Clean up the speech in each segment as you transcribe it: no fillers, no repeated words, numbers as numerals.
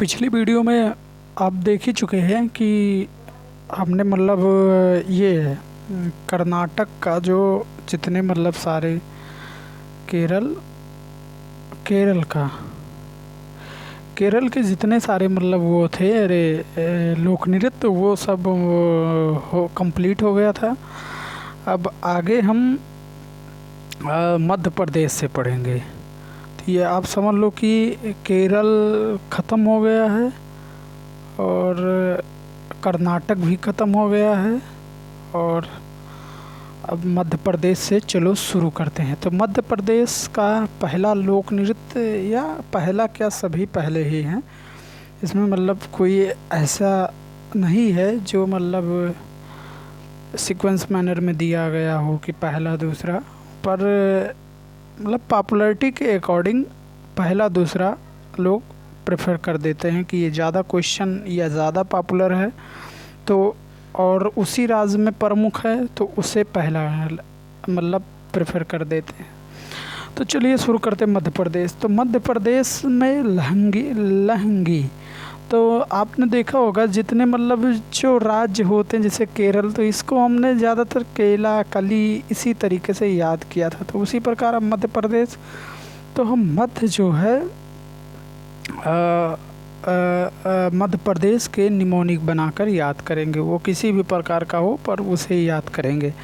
पिछली वीडियो में आप देख ही चुके हैं कि हमने ये कर्नाटक का जो जितने सारे केरल केरल का केरल के जितने सारे वो थे लोक नृत्य वो सब हो कंप्लीट हो गया था। अब आगे हम मध्य प्रदेश से पढ़ेंगे। तो ये आप समझ लो कि केरल ख़त्म हो गया है और कर्नाटक भी ख़त्म हो गया है और अब मध्य प्रदेश से चलो शुरू करते हैं। तो मध्य प्रदेश का पहला लोक नृत्य या पहला क्या, सभी पहले ही हैं। इसमें कोई ऐसा नहीं है जो सीक्वेंस मैनर में दिया गया हो कि पहला दूसरा, पर पॉपुलैरिटी के अकॉर्डिंग पहला दूसरा लोग प्रेफर कर देते हैं कि ये ज़्यादा क्वेश्चन या ज़्यादा पॉपुलर है तो और उसी राज्य में प्रमुख है तो उसे पहला प्रेफर कर देते हैं। तो चलिए शुरू करते हैं मध्य प्रदेश। तो मध्य प्रदेश में लहंगी तो आपने देखा होगा जितने जो राज्य होते हैं, जैसे केरल, तो इसको हमने ज़्यादातर केला कली इसी तरीके से याद किया था। तो उसी प्रकार अब मध्य प्रदेश, तो हम मध्य जो है मध्य प्रदेश के निमोनिक बनाकर याद करेंगे। वो किसी भी प्रकार का हो पर उसे याद करेंगे।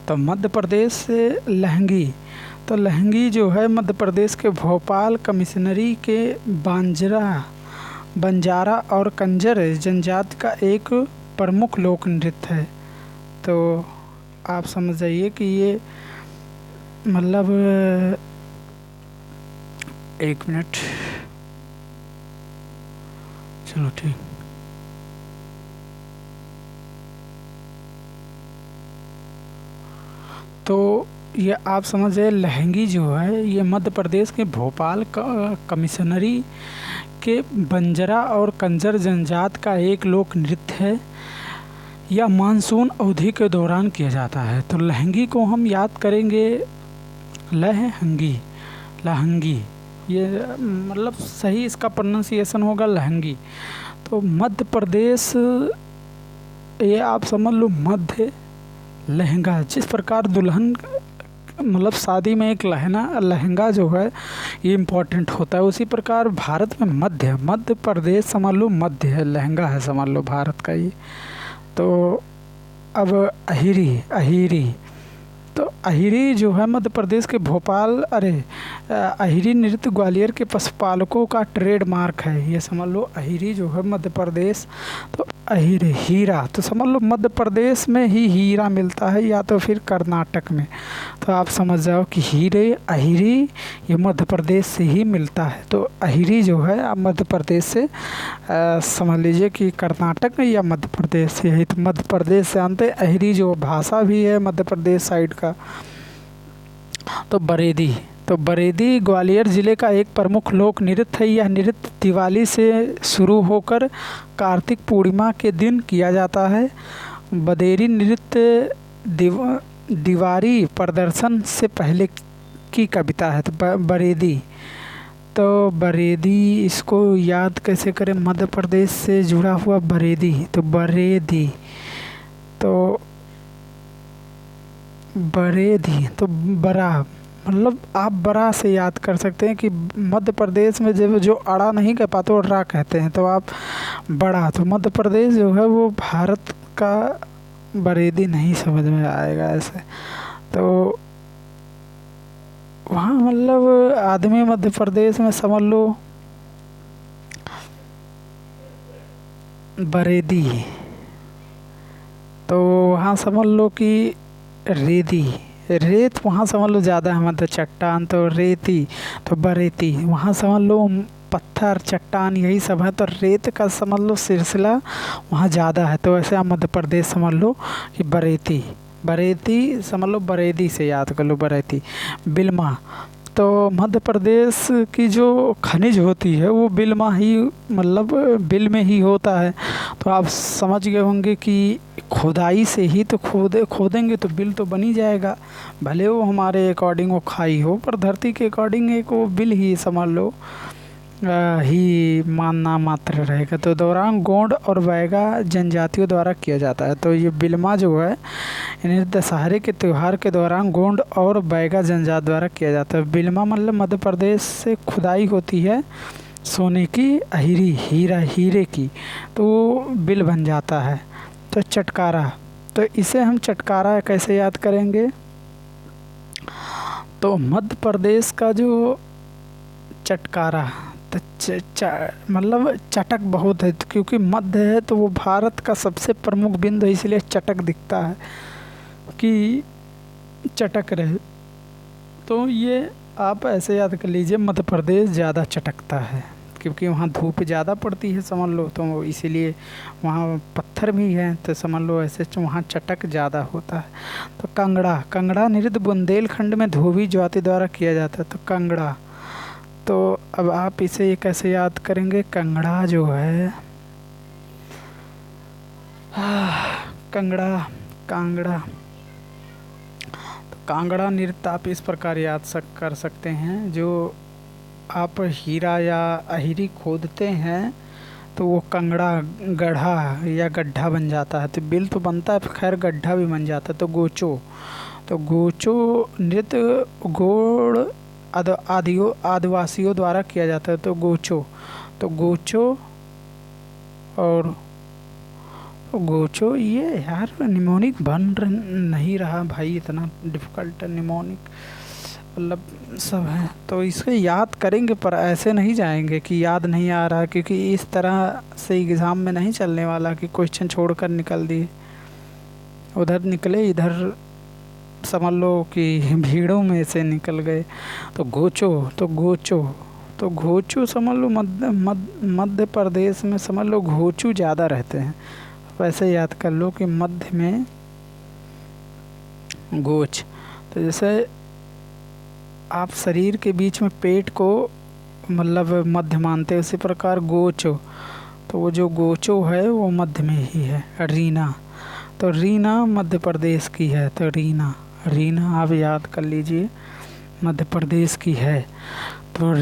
तो मध्य प्रदेश से लहंगी, तो लहंगी जो है मध्य प्रदेश के भोपाल कमिश्नरी के बंजारा और कंजर जनजाति का एक प्रमुख लोक नृत्य है। तो आप समझ जाइए कि ये एक मिनट, चलो ठीक। तो ये आप समझे लहंगी जो है ये मध्य प्रदेश के भोपाल कमिश्नरी के बंजारा और कंजर जनजाति का एक लोक नृत्य है। यह मानसून अवधि के दौरान किया जाता है। तो लहंगी को हम याद करेंगे लहंगी, ये सही इसका प्रोनाउंसिएशन होगा लहंगी। तो मध्य प्रदेश, ये आप समझ लो मध्य लहंगा, जिस प्रकार दुल्हन शादी में एक लहंगा जो है ये इम्पोर्टेंट होता है, उसी प्रकार भारत में मध्य प्रदेश समझ लो मध्य है, लहंगा है समझ लो भारत का ये। तो अब अहिरी, तो अहिरी जो है मध्य प्रदेश के भोपाल, अहिरी नृत्य ग्वालियर के पशुपालकों का ट्रेडमार्क है, ये समझ लो अहिरी जो है मध्य प्रदेश। तो अहिरी हीरा, तो समझ लो मध्य प्रदेश में ही हीरा मिलता है या तो फिर कर्नाटक में। तो आप समझ जाओ कि अहिरी ये मध्य प्रदेश से ही मिलता है। तो अहिरी जो है आप मध्य प्रदेश से समझ लीजिए कि कर्नाटक में या मध्य प्रदेश से है। तो मध्य प्रदेश से आते अहिरी जो भाषा भी है मध्य प्रदेश साइड का। तो बरेदी ग्वालियर ज़िले का एक प्रमुख लोक नृत्य है। यह नृत्य दिवाली से शुरू होकर कार्तिक पूर्णिमा के दिन किया जाता है। बदेरी नृत्य दीवारी प्रदर्शन से पहले की कविता है। तो बरेदी इसको याद कैसे करें, मध्य प्रदेश से जुड़ा हुआ बरेदी, तो बरेदी तो बरा, आप बरा से याद कर सकते हैं कि मध्य प्रदेश में जब जो अड़ा नहीं कह पाते वो रा कहते हैं, तो आप बड़ा, तो मध्य प्रदेश जो है वो भारत का बरेदी नहीं समझ में आएगा ऐसे। तो वहाँ आदमी मध्य प्रदेश में समझ लो बरेदी, तो वहाँ समझ लो कि रेत वहाँ समझ लो ज़्यादा है, चट्टान, तो रेती, तो बरेती वहाँ समझ लो पत्थर चट्टान यही सब है। तो रेत का समझ लो सिलसिला वहाँ ज़्यादा है। तो ऐसे आप मध्य प्रदेश समझ लो कि बरेती समझ लो, बरेदी से याद कर लो बरेती। बिल्मा, तो मध्य प्रदेश की जो खनिज होती है वो बिल में ही होता है। तो आप समझ गए होंगे कि खुदाई से ही तो खोदेंगे तो बिल तो बन ही जाएगा, भले वो हमारे अकॉर्डिंग वो खाई हो, पर धरती के अकॉर्डिंग एक वो बिल ही समझ लो ही मानना मात्र रहेगा। तो दौरान गोंड और बैगा जनजातियों द्वारा किया जाता है। तो ये बिलमा जो है इन्हें दशहरे के त्यौहार के दौरान गोंड और बैगा जनजाति द्वारा किया जाता है। बिलमा मतलब मध्य प्रदेश से खुदाई होती है सोने की अहिरी हीरे की, तो वो बिल बन जाता है। तो चटकारा, तो इसे हम चटकारा कैसे याद करेंगे? तो मध्य प्रदेश का जो चटकारा, तो मतलब चटक बहुत है, क्योंकि मध्य है तो वो भारत का सबसे प्रमुख बिंदु है, इसलिए चटक दिखता है कि चटक रहे। तो ये आप ऐसे याद कर लीजिए, मध्य प्रदेश ज़्यादा चटकता है क्योंकि वहाँ धूप ज़्यादा पड़ती है, समझ लो, तो इसीलिए वहाँ पत्थर भी हैं, तो समझ लो ऐसे वहाँ चटक ज़्यादा होता है। तो कंगड़ा नृत्य बुंदेलखंड में धोबी जाति द्वारा किया जाता है। तो कंगड़ा, तो अब आप इसे कैसे याद करेंगे? कंगड़ा जो है कांगड़ा, तो कांगड़ा नृत्य आप इस प्रकार याद कर सकते हैं, जो आप हीरा या अहिरी खोदते हैं तो वो कंगड़ा गढ़ा या गड्ढा बन जाता है। तो बिल तो बनता है, खैर गड्ढा भी बन जाता है। तो गोचो नृत्य गोड़ आदिवासियों द्वारा किया जाता है। तो गोचो और गोचो, ये यार निमोनिक नहीं रहा भाई, इतना डिफ़िकल्ट निमोनिक मतलब सब है। तो इसे याद करेंगे पर ऐसे नहीं जाएंगे कि याद नहीं आ रहा, क्योंकि इस तरह से एग्ज़ाम में नहीं चलने वाला कि क्वेश्चन छोड़कर निकल दिए, उधर निकले इधर समझ लो कि भीड़ों में से निकल गए। तो घोचू समझ लो मध्य प्रदेश में समझ लो घोचू ज़्यादा रहते हैं। वैसे याद कर लो कि मध्य में गोच, तो जैसे आप शरीर के बीच में पेट को मतलब मध्य मानते हैं, उसी प्रकार गोचो, तो वो जो गोचो है वो मध्य में ही है। रीना, तो रीना मध्य प्रदेश की है। तो रीना आप याद कर लीजिए मध्य प्रदेश की है। तो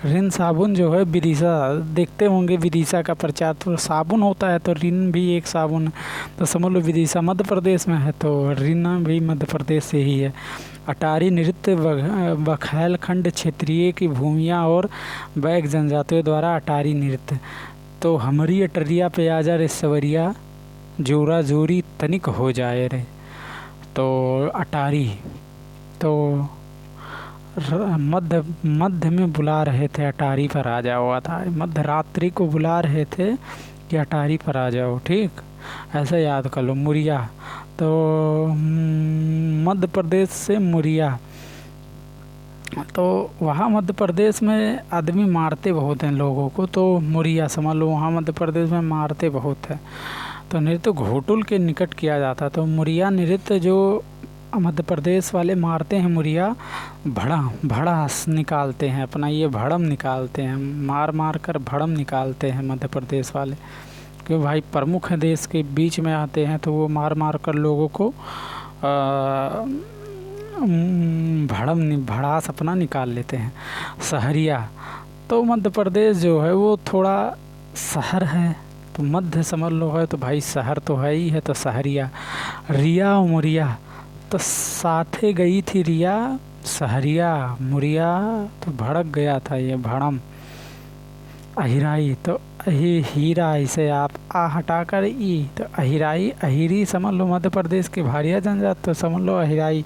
रिन साबुन जो है विदिशा, देखते होंगे विदिशा का प्रचार, तो साबुन होता है, तो रिन भी एक साबुन, तो समझ लो विदिशा मध्य प्रदेश में है, तो रीना भी मध्य प्रदेश से ही है। अटारी नृत्य बघेलखंड क्षेत्रीय की भूमिया और बैग जनजातियों द्वारा अटारी नृत्य। तो हमारी अटरिया पे आ जा रे सवरिया, जोरा जोरी तनिक हो जाए रे। तो अटारी, तो मध्य में बुला रहे थे अटारी पर आ जाओ, था मध्य रात्रि को बुला रहे थे कि अटारी पर आ जाओ, ठीक, ऐसा याद कर लो। मुरिया, तो मध्य प्रदेश से मुरिया, तो वहाँ मध्य प्रदेश में आदमी मारते बहुत हैं लोगों को, तो मुरिया समझ लो वहाँ मध्य प्रदेश में मारते बहुत हैं। तो नृत्य घोटुल के निकट किया जाता, तो मुरिया नृत्य जो मध्य प्रदेश वाले मारते हैं, मुरिया भड़ा निकालते हैं अपना, ये भड़म निकालते हैं, मार कर भड़म निकालते हैं मध्य प्रदेश वाले, क्योंकि भाई प्रमुख है देश के बीच में आते हैं, तो वो मार कर लोगों को भड़ास अपना निकाल लेते हैं। सहरिया, तो मध्य प्रदेश जो है वो थोड़ा शहर है, तो मध्य समझ लो है, तो भाई शहर तो है ही है, तो सहरिया। रिया और मुरिया, तो साथे गई थी रिया, सहरिया मुरिया तो भड़क गया था ये भड़म। अहिराई, तो हीरा, इसे आप आ हटाकर ई, तो अहिराई अहिरी समझ लो मध्य प्रदेश के भारिया जनजाति, तो समझ लो अहिराई।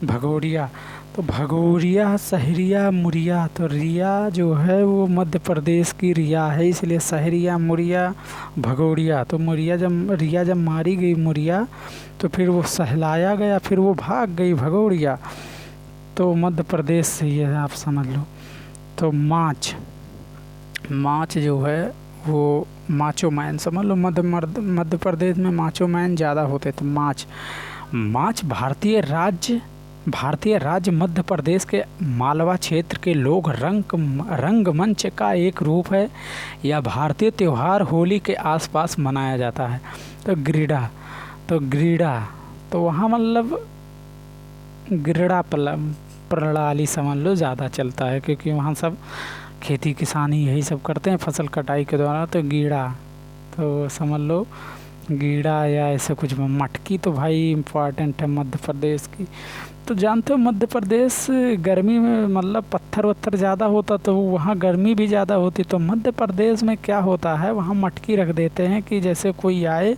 भगोरिया, तो भगोरिया सहरिया मुरिया, तो रिया जो है वो मध्य प्रदेश की रिया है, इसलिए सहरिया मुरिया भगोरिया। तो रिया जब मारी गई मुरिया, तो फिर वो सहलाया गया, फिर वो भाग गई भगोरिया, तो मध्य प्रदेश से ये आप समझ लो। तो माच जो है वो माचो मैन समझ लो, मध्य प्रदेश में माचो मैन ज़्यादा होते, तो माच भारतीय राज्य मध्य प्रदेश के मालवा क्षेत्र के लोग रंगमंच का एक रूप है, यह भारतीय त्यौहार होली के आसपास मनाया जाता है। तो ग्रीड़ा, तो वहाँ मतलब ग्रीड़ा प्रणाली समझ लो ज़्यादा चलता है, क्योंकि वहाँ सब खेती किसानी यही सब करते हैं फसल कटाई के दौरान। तो गीड़ा, तो समझ लो गीड़ा या ऐसे कुछ। मटकी तो भाई इम्पॉर्टेंट है मध्य प्रदेश की। तो जानते हो मध्य प्रदेश गर्मी में मतलब पत्थर वत्थर ज़्यादा होता तो वहाँ गर्मी भी ज़्यादा होती। तो मध्य प्रदेश में क्या होता है, वहाँ मटकी रख देते हैं कि जैसे कोई आए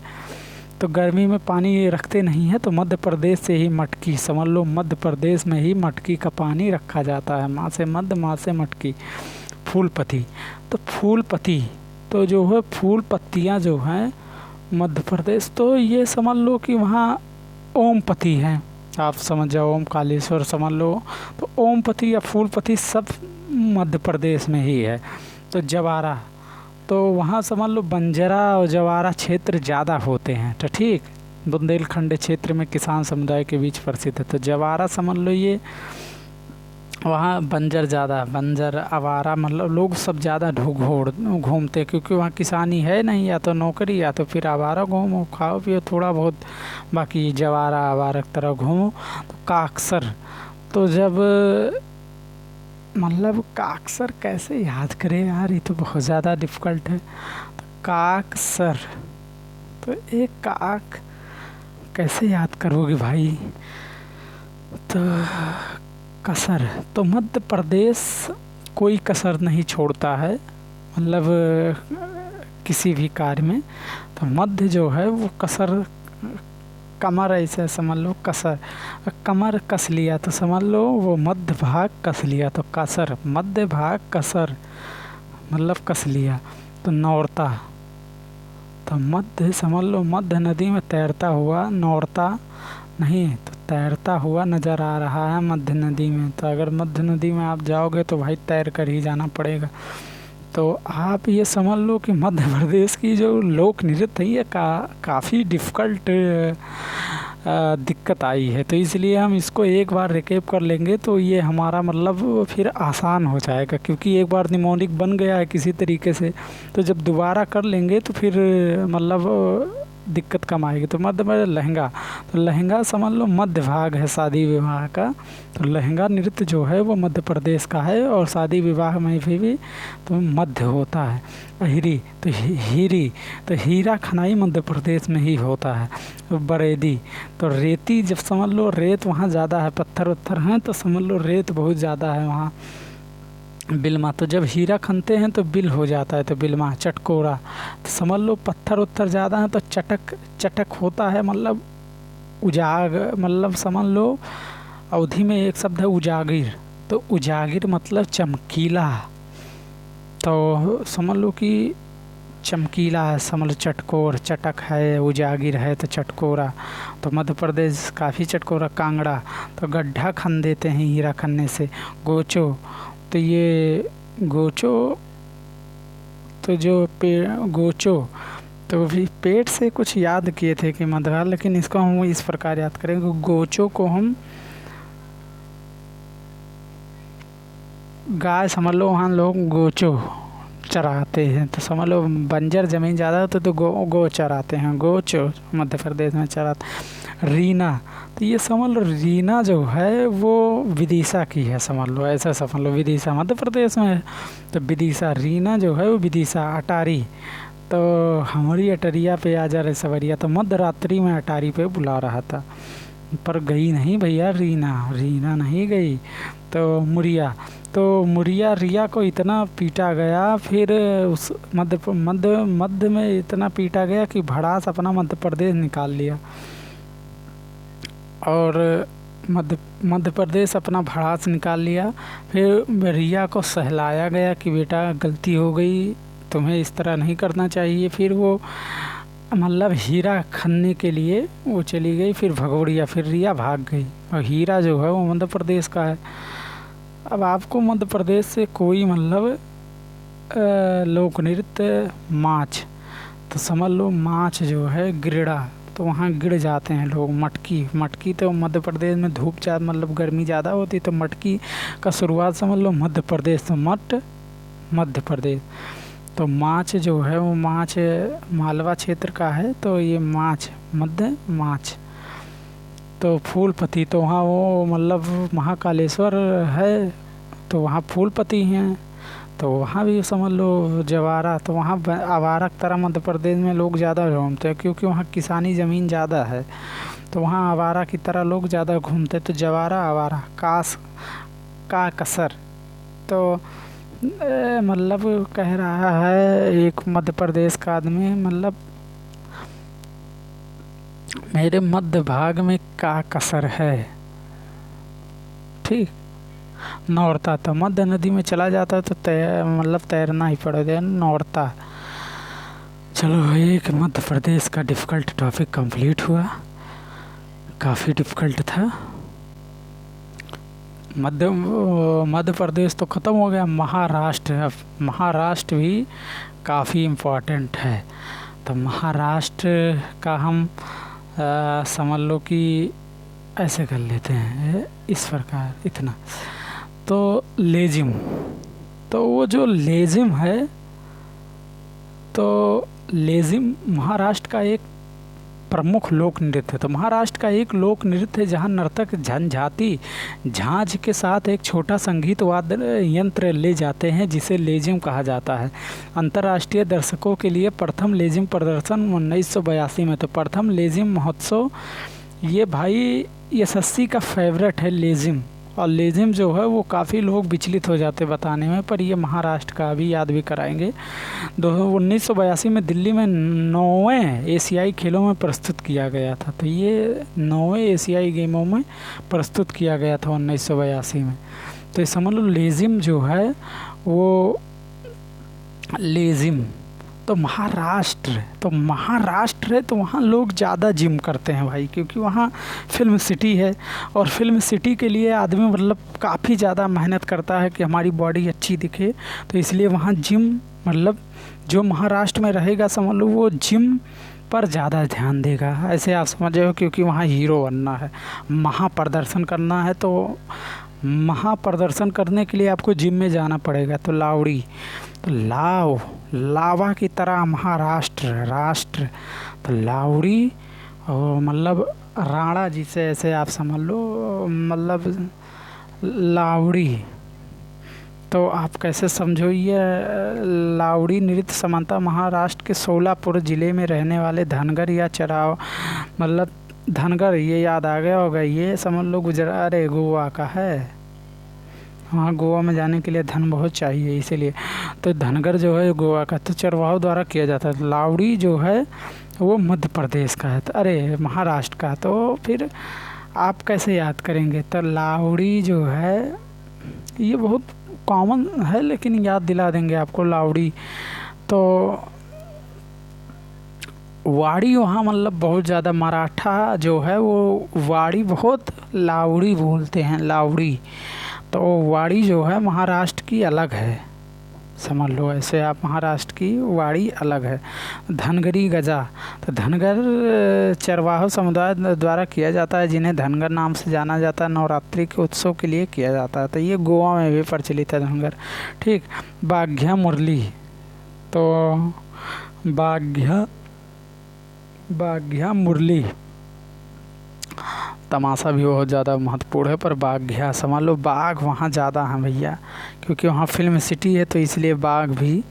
तो गर्मी में पानी रखते नहीं है, तो मध्य प्रदेश से ही मटकी, समझ लो मध्य प्रदेश में ही मटकी का पानी रखा जाता है। माँ से मध्य, माँ से मटकी। फूलपत्ती, तो फूलपत्ती तो जो है फूल पत्तियाँ जो हैं मध्य प्रदेश, तो ये समझ लो कि वहाँ ओमपति है, आप समझ जाओ, ओमकालेश्वर समझ लो। तो ओमपति या फूलपति सब मध्य प्रदेश में ही है। तो जवारा, तो वहाँ समझ लो बंजरा और जवारा क्षेत्र ज़्यादा होते हैं। तो ठीक, बुंदेलखंड क्षेत्र में किसान समुदाय के बीच प्रसिद्ध है। तो जवारा समझ लो ये वहाँ बंजर ज़्यादा, बंजर आवारा मतलब लोग सब ज़्यादा घूमते, क्योंकि वहाँ किसानी है नहीं, या तो नौकरी या तो फिर आवारा घूमो, खाओ पियो थोड़ा बहुत, बाकी जवारा आवारा की तरह घूमो। तो काकसर, तो जब मतलब काकसर कैसे याद करें यार, ये तो बहुत ज़्यादा डिफ़िकल्ट है। तो काकसर, तो एक काक कैसे याद करोगे भाई। तो कसर, तो मध्य प्रदेश कोई कसर नहीं छोड़ता है मतलब किसी भी कार्य में। तो मध्य जो है वो कसर, कमर ऐसे समझ लो, कसर कमर कस लिया तो समझ लो वो मध्य भाग कस लिया। तो कसर मध्य भाग, कसर मतलब कस लिया। तो नौरता, तो मध्य समझ लो मध्य नदी में तैरता हुआ, नौरता नहीं तो तैरता हुआ नज़र आ रहा है मध्य नदी में। तो अगर मध्य नदी में आप जाओगे तो भाई तैर कर ही जाना पड़ेगा। तो आप ये समझ लो कि मध्य प्रदेश की जो लोक नृत्य है ये काफ़ी डिफ़िकल्ट दिक्कत आई है। तो इसलिए हम इसको एक बार रिकेप कर लेंगे तो ये हमारा मतलब फिर आसान हो जाएगा, क्योंकि एक बार निमोनिक बन गया है किसी तरीके से, तो जब दोबारा कर लेंगे तो फिर मतलब दिक्कत कम आएगी। तो मध्य में लहंगा, तो लहंगा समझ लो मध्य भाग है शादी विवाह का। तो लहंगा नृत्य जो है वो मध्य प्रदेश का है, और शादी विवाह में भी तो मध्य होता है। हिरी, तो हीरी, तो हीरा खनाई मध्य प्रदेश में ही होता है। बरेदी, तो रेती, जब समझ लो रेत वहाँ ज़्यादा है, पत्थर वत्थर हैं तो समझ लो रेत बहुत ज़्यादा है वहाँ। बिलमा, तो जब हीरा खनते हैं तो बिल हो जाता है, तो बिलमा। चटकोरा, तो समझ लो पत्थर उत्थर ज़्यादा हैं तो चटक होता है, मतलब उजाग, मतलब समझ लो अवधि में एक शब्द है उजागिर, तो उजागिर मतलब चमकीला। तो समझ लो कि चमकीला है, समझ लो चटकोर, चटक है, उजागिर है तो चटकोरा। तो मध्य प्रदेश काफ़ी चटकोरा। कांगड़ा, तो गड्ढा खन देते हैं हीरा खनने से। गोचो, तो ये गोचो, तो जो गोचो तो भी पेट से कुछ याद किए थे कि मध्य, लेकिन इसको हम इस प्रकार याद करेंगे। गोचो को हम गाय समझ लो, वहाँ लोग गोचो चराते हैं। तो समझ लो बंजर ज़मीन ज़्यादा होती तो गो चराते हैं, गोचो मध्य प्रदेश में चराते। रीना, तो ये समझ लो रीना जो है वो विदिशा की है, समझ लो ऐसा समझ लो, विदिशा मध्य प्रदेश में है। तो विदिशा, रीना जो है वो विदिशा। अटारी, तो हमारी अटरिया पे आ जा रहे सवरिया, तो मध्य रात्रि में अटारी पे बुला रहा था, पर गई नहीं भैया रीना नहीं गई। तो मुरिया, तो मुरिया रिया को इतना पीटा गया, फिर उस मध्य में इतना पीटा गया कि भड़ास अपना मध्य प्रदेश निकाल लिया, और मध्य प्रदेश अपना भड़ास निकाल लिया। फिर रिया को सहलाया गया कि बेटा गलती हो गई, तुम्हें इस तरह नहीं करना चाहिए। फिर वो मतलब हीरा खनने के लिए वो चली गई, फिर भगोड़िया, फिर रिया भाग गई, और हीरा जो है वो मध्य प्रदेश का है। अब आपको मध्य प्रदेश से कोई मतलब लोक नृत्य माछ, तो समझ लो माछ जो है गिरड़ा, तो वहाँ गिर जाते हैं लोग। मटकी तो मध्य प्रदेश में धूप ज़्यादा मतलब गर्मी ज़्यादा होती, तो मटकी का शुरुआत समझ लो मध्य प्रदेश, तो मध्य प्रदेश। तो माछ जो है वो माछ मालवा क्षेत्र का है, तो ये माछ मध्य माछ। तो फूलपति, तो वहाँ वो मतलब महाकालेश्वर है, तो वहाँ फूलपति हैं। तो वहाँ भी समझ लो जवारा, तो वहाँ आवारा की तरह मध्य प्रदेश में लोग ज़्यादा घूमते हैं क्योंकि वहाँ किसानी ज़मीन ज़्यादा है, तो वहाँ आवारा की तरह लोग ज़्यादा घूमते। तो जवारा आवारा कास का कसर, तो मतलब कह रहा है एक मध्य प्रदेश का आदमी, मतलब मेरे मध्य भाग में का कसर है। ठीक, नौरता, तो मध्य नदी में चला जाता तो मतलब तैरना ही पड़ेगा, नौरता। चलो, एक मध्य प्रदेश का डिफ़िकल्ट टॉपिक कंप्लीट हुआ, काफ़ी डिफ़िकल्ट था। मध्य प्रदेश तो ख़त्म हो गया, महाराष्ट्र। अब महाराष्ट्र भी काफ़ी इम्पोर्टेंट है। तो महाराष्ट्र का हम समझ लो कि ऐसे कर लेते हैं इस प्रकार, इतना। तो लेजिम, तो वो जो लेजिम है, तो लेजिम महाराष्ट्र का एक प्रमुख लोक नृत्य है। तो महाराष्ट्र का एक लोक नृत्य है जहाँ नर्तक झंझाती झांझ के साथ एक छोटा संगीत वाद्य यंत्र ले जाते हैं जिसे लेजिम कहा जाता है। अंतर्राष्ट्रीय दर्शकों के लिए प्रथम लेजिम प्रदर्शन 1982 में। तो प्रथम लेजिम महोत्सव, ये भाई यशस्वी का फेवरेट है लेजिम, और लेजिम जो है वो काफ़ी लोग विचलित हो जाते बताने में, पर ये महाराष्ट्र का अभी याद भी कराएंगे। 1982 में दिल्ली में 9वें एशियाई खेलों में प्रस्तुत किया गया था। तो ये 9वें एशियाई गेमों में प्रस्तुत किया गया था 1982 में। तो ये समझ लो लेजिम जो है वो लेजिम। तो महाराष्ट्र है, तो वहाँ लोग ज़्यादा जिम करते हैं भाई, क्योंकि वहाँ फिल्म सिटी है, और फिल्म सिटी के लिए आदमी मतलब काफ़ी ज़्यादा मेहनत करता है कि हमारी बॉडी अच्छी दिखे। तो इसलिए वहाँ जिम, मतलब जो महाराष्ट्र में रहेगा समझ लो वो जिम पर ज़्यादा ध्यान देगा, ऐसे आप समझ रहे हो, क्योंकि वहाँ हीरो बनना है, महाप्रदर्शन करना है। तो महाप्रदर्शन करने के लिए आपको जिम में जाना पड़ेगा। तो लावड़ी, तो लावा की तरह राष्ट्र, तो लावड़ी, और मतलब राणा जी से ऐसे आप समझ लो, मतलब लावड़ी। तो आप कैसे समझो, ये लावड़ी नृत्य समानता महाराष्ट्र के सोलापुर ज़िले में रहने वाले धनगर या चराव, मतलब धनगर, ये याद आ गया होगा, ये समझ लो गुजरात, अरे गोवा का है। हाँ, गोवा में जाने के लिए धन बहुत चाहिए, इसीलिए। तो धनगर जो है गोवा का, तो चरवाहों द्वारा किया जाता है। लावड़ी जो है वो मध्य प्रदेश का है, तो अरे महाराष्ट्र का। तो फिर आप कैसे याद करेंगे? तो लावड़ी जो है ये बहुत कॉमन है, लेकिन याद दिला देंगे आपको लावड़ी। तो वाड़ी वहाँ मतलब बहुत ज़्यादा मराठा जो है वो वाड़ी बहुत लावड़ी बोलते हैं, लावड़ी। तो वाड़ी जो है महाराष्ट्र की अलग है, समझ लो ऐसे आप, महाराष्ट्र की वाड़ी अलग है। धनगरी गजा, तो धनगर चरवाहा समुदाय द्वारा किया जाता है, जिन्हें धनगर नाम से जाना जाता है, नवरात्रि के उत्सव के लिए किया जाता है। तो ये गोवा में भी प्रचलित है धनगर। ठीक, बाघ्या मुरली, तो बाघ्या मुरली तमाशा भी बहुत ज़्यादा महत्वपूर्ण है, पर बाघ्या समझ लो बाघ वहाँ ज़्यादा हैं भैया, क्योंकि वहाँ फिल्म सिटी है, तो इसलिए बाघ भी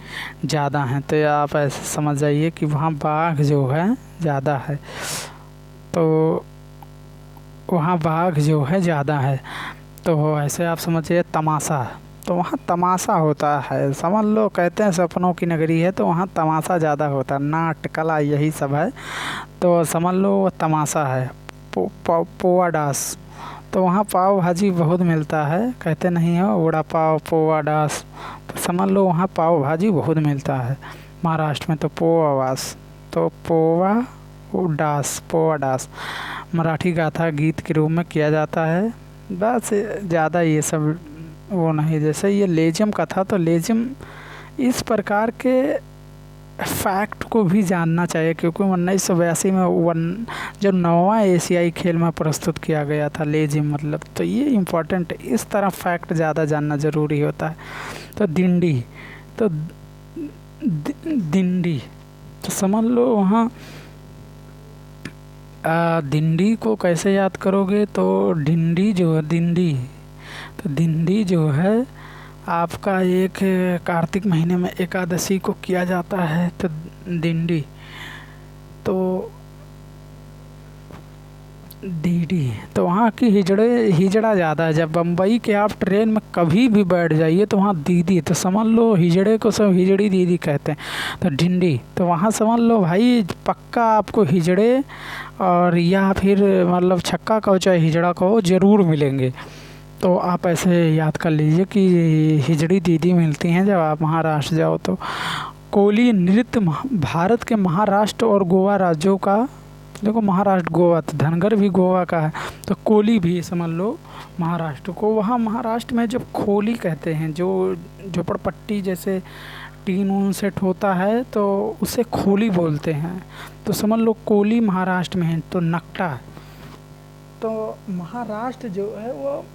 ज़्यादा हैं। तो आप ऐसे समझ जाइए कि वहाँ बाघ जो है ज़्यादा है, तो वहाँ बाघ जो है ज़्यादा है। तो ऐसे आप समझिए तमाशा, तो वहाँ तमाशा होता है, समझ लो, कहते हैं सपनों की नगरी है, तो वहाँ तमाशा ज़्यादा होता है, नाट्य कला यही सब है। तो समझ लो वो तमाशा है। पोवा डास, तो वहाँ पाव भाजी बहुत मिलता है, कहते नहीं है वड़ा पाव, पोवा डास, तो समझ लो वहाँ पाव भाजी बहुत मिलता है महाराष्ट्र में। तो पोवावास, तो पोवा डास मराठी गाथा गीत के रूप में किया जाता है। बस ज़्यादा ये सब वो नहीं। जैसे ये लेजिम का था, तो लेजिम इस प्रकार के फैक्ट को भी जानना चाहिए, क्योंकि 1982 में जो 9वां एशियाई खेल में प्रस्तुत किया गया था लेजिम, मतलब तो ये इम्पोर्टेंट, इस तरह फैक्ट ज़्यादा जानना ज़रूरी होता है। तो दिंडी, तो दिंडी, तो समझ लो वहाँ दिंडी को कैसे याद करोगे? तो डिंडी जो है, दिंडी, तो दिंडी जो है आपका एक कार्तिक महीने में एकादशी को किया जाता है तो दिंडी, तो दीदी, तो वहाँ की हिजड़ा ज़्यादा है। जब बम्बई के आप ट्रेन में कभी भी बैठ जाइए तो वहाँ दीदी, तो समझ लो हिजड़े को सब हिजड़ी दीदी कहते हैं। तो डिंडी, तो वहाँ समझ लो भाई पक्का आपको हिजड़े और या फिर मतलब छक्का कहो चाहे हिजड़ा कहो ज़रूर मिलेंगे। तो आप ऐसे याद कर लीजिए कि हिजड़ी दीदी मिलती हैं जब आप महाराष्ट्र जाओ तो। कोली नृत्य भारत के महाराष्ट्र और गोवा राज्यों का, देखो महाराष्ट्र गोवा तो धनगर भी गोवा का है, तो कोली भी समझ लो महाराष्ट्र को। वहाँ महाराष्ट्र में जब खोली कहते हैं, जो झोपड़पट्टी जैसे टीन ऊन सेट होता है तो उसे खोली बोलते हैं। तो समझ लो कोली महाराष्ट्र में है। तो नकटा, तो महाराष्ट्र जो है वो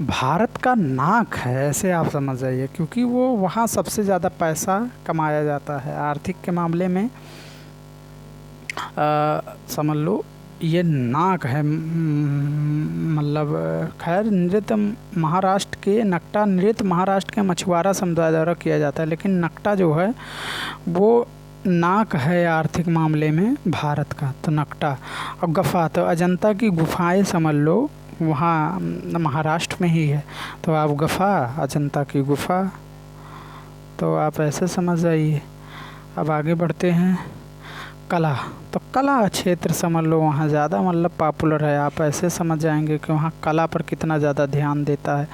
भारत का नाक है, ऐसे आप समझ जाइए, क्योंकि वो वहाँ सबसे ज़्यादा पैसा कमाया जाता है आर्थिक के मामले में। समझ लो ये नाक है। मतलब खैर नृत्य महाराष्ट्र के, नकटा नृत्य महाराष्ट्र के मछुआरा समुदाय द्वारा किया जाता है, लेकिन नकटा जो है वो नाक है आर्थिक मामले में भारत का। तो नकटा। और गफ़ा, तो अजंता की गुफाएं समझ लो वहाँ महाराष्ट्र में ही है, तो आप गफ़ा, अजंता की गुफा, तो आप ऐसे समझ जाइए। अब आगे बढ़ते हैं। कला, तो कला क्षेत्र समझ लो वहाँ ज़्यादा मतलब पॉपुलर है। आप ऐसे समझ जाएंगे कि वहाँ कला पर कितना ज़्यादा ध्यान देता है।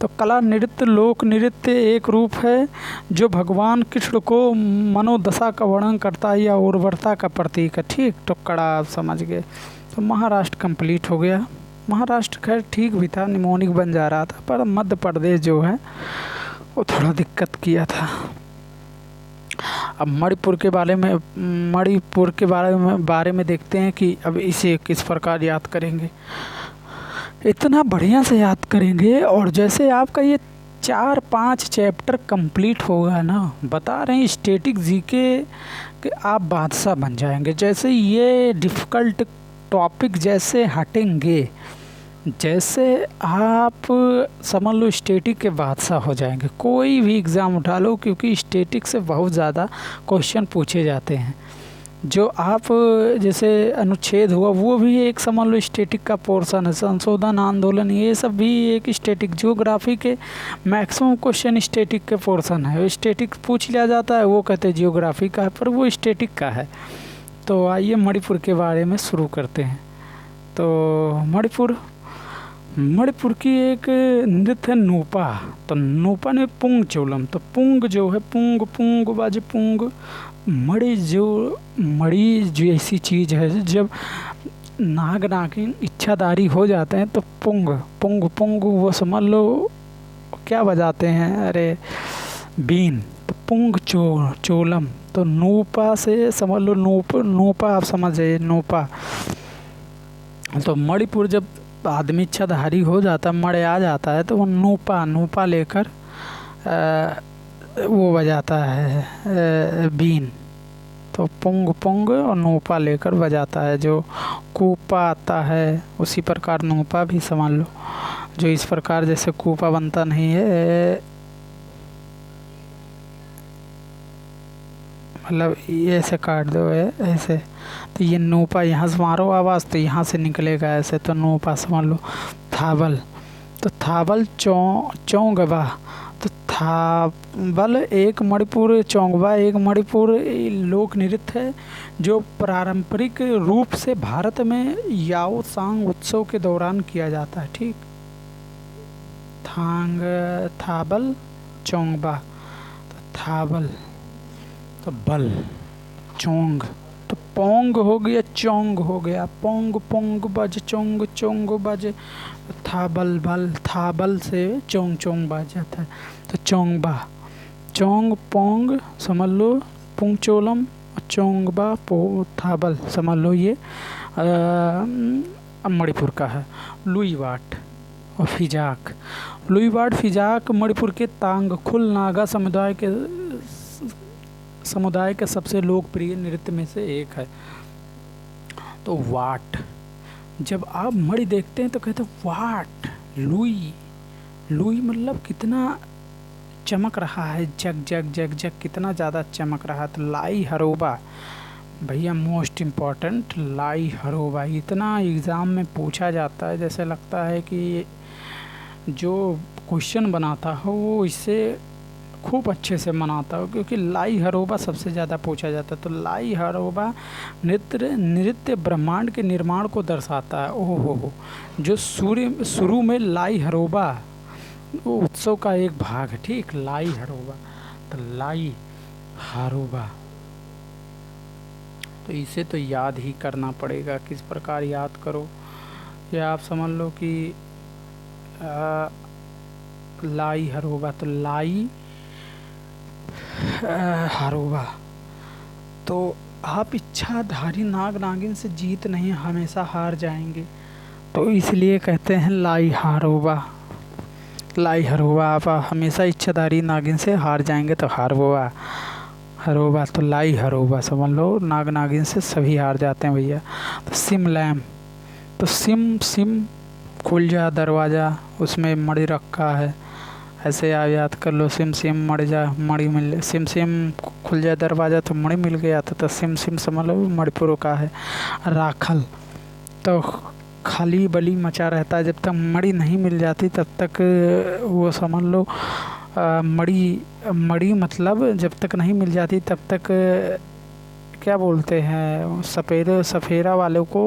तो कला नृत्य, लोक नृत्य एक रूप है जो भगवान कृष्ण को मनोदशा का वर्णन करता है या उर्वरता का प्रतीक है। ठीक, तो कड़ा आप समझ गए। तो महाराष्ट्र कंप्लीट हो गया। महाराष्ट्र खैर ठीक भी था, निमोनिक बन जा रहा था, पर मध्य प्रदेश जो है वो थोड़ा दिक्कत किया था। अब मणिपुर के बारे में देखते हैं कि अब इसे किस प्रकार याद करेंगे। इतना बढ़िया से याद करेंगे, और जैसे आपका ये 4-5 चैप्टर कंप्लीट होगा ना, बता रहे हैं स्टैटिक जीके कि आप बादशाह बन जाएंगे। जैसे ये डिफ़िकल्ट टॉपिक जैसे हटेंगे, जैसे आप समझ लो स्टैटिक के बादशाह हो जाएंगे। कोई भी एग्ज़ाम उठा लो, क्योंकि स्टैटिक से बहुत ज़्यादा क्वेश्चन पूछे जाते हैं। जो आप जैसे अनुच्छेद हुआ वो भी एक समझ लो स्टैटिक का पोर्शन है। संशोधन आंदोलन ये सब भी एक स्टैटिक। जियोग्राफी के मैक्सिमम क्वेश्चन स्टैटिक के पोर्शन है। स्टैटिक पूछ लिया जाता है, वो कहते हैं जियोग्राफी का है, पर वो स्टैटिक का है। तो आइए मणिपुर के बारे में शुरू करते हैं। तो मणिपुर की एक नृत्य है नूपा। तो नूपा में पुंग चोलम, तो पुंग जो है पुंग बाजे पुंग। मणि जो ऐसी चीज़ है, जब नाग नागिन इच्छाधारी हो जाते हैं तो पुंग वो समझ लो क्या बजाते हैं, अरे बीन। तो पुंग चोलम। तो नूपा से समझ लो नूपा आप समझ जाइए, नूपा। तो मणिपुर जब आदमी इच्छाधारी हो जाता, मड़े आ जाता है, तो वो नूपा लेकर वो बजाता है बीन। तो पुंग और नूपा लेकर बजाता है। जो कूपा आता है उसी प्रकार नूपा भी समझ लो। जो इस प्रकार जैसे कूपा बनता नहीं है, मतलब ये ऐसे काट दो ऐसे, तो ये नूपा, यहाँ से मारो आवाज़ तो यहाँ से निकलेगा ऐसे, तो नूपा समझ लो। थाबल, तो थाबल चौंगबा। तो थाबल एक मणिपुर, चौंगबा एक मणिपुर लोक नृत्य है जो पारंपरिक रूप से भारत में याओ सांग उत्सव के दौरान किया जाता है। ठीक, थाबल चौंगबा। तो थाबल, तो बल, चोंग, तो पोंग हो गया, चोंग हो गया। पोंग बज, चोंग बज। थाबल बल, थाबल से चोंग बज जाता है। तो चोंगबा, चोंग पोंग समझ लो पुंग चोलम, चोंगबा थाबल समझ लो ये मणिपुर का है। लुईवाट और फिजाक मणिपुर के तांगखुल नागा समुदाय के सबसे लोकप्रिय नृत्य में से एक है। तो वाट, जब आप मणि देखते हैं तो कहते हैं वाट, लुई, लुई मतलब कितना चमक रहा है, जग जग जग जग कितना ज़्यादा चमक रहा है। तो लाई हरोबा भैया मोस्ट इम्पॉर्टेंट, लाई हरोबा इतना एग्ज़ाम में पूछा जाता है, जैसे लगता है कि जो क्वेश्चन बनाता हो वो इससे खूब अच्छे से मनाता हो, क्योंकि लाई हरोबा सबसे ज़्यादा पूछा जाता है। तो लाई हरोबा नृत्य नृत्य ब्रह्मांड के निर्माण को दर्शाता है। ओहो हो, जो सूर्य शुरू में लाई हरोबा वो उत्सव का एक भाग है, ठीक, लाई हरोबा। तो लाई हरोबा तो इसे तो याद ही करना पड़ेगा, किस प्रकार याद करो, या आप समझ लो कि लाई हरोबा, तो लाई हरोबा। तो आप इच्छाधारी नाग नागिन से जीत नहीं, हमेशा हार जाएंगे, तो इसलिए कहते हैं लाई हरोबा। लाई हरोबा, आप हमेशा इच्छाधारी नागिन से हार जाएंगे, तो हरोबा हरोबा, तो लाई हरोबा समझ लो, नाग नागिन से सभी हार जाते हैं भैया। तो सिम लैम, तो सिम सिम खुल जा दरवाज़ा, उसमें मणि रखा है, ऐसे आप याद कर लो, सिम सिम मर जा मणि मिल, सिम सिम खुल जाए दरवाज़ा तो मणि मिल गया था, तो सिम सिम समझ लो मणिपुर का है। राखल, तो खाली बली मचा रहता है, जब तक मणि नहीं मिल जाती तब तक वो समझ लो मणि मणि मतलब जब तक नहीं मिल जाती तब तक क्या बोलते हैं, सफेरा वालों को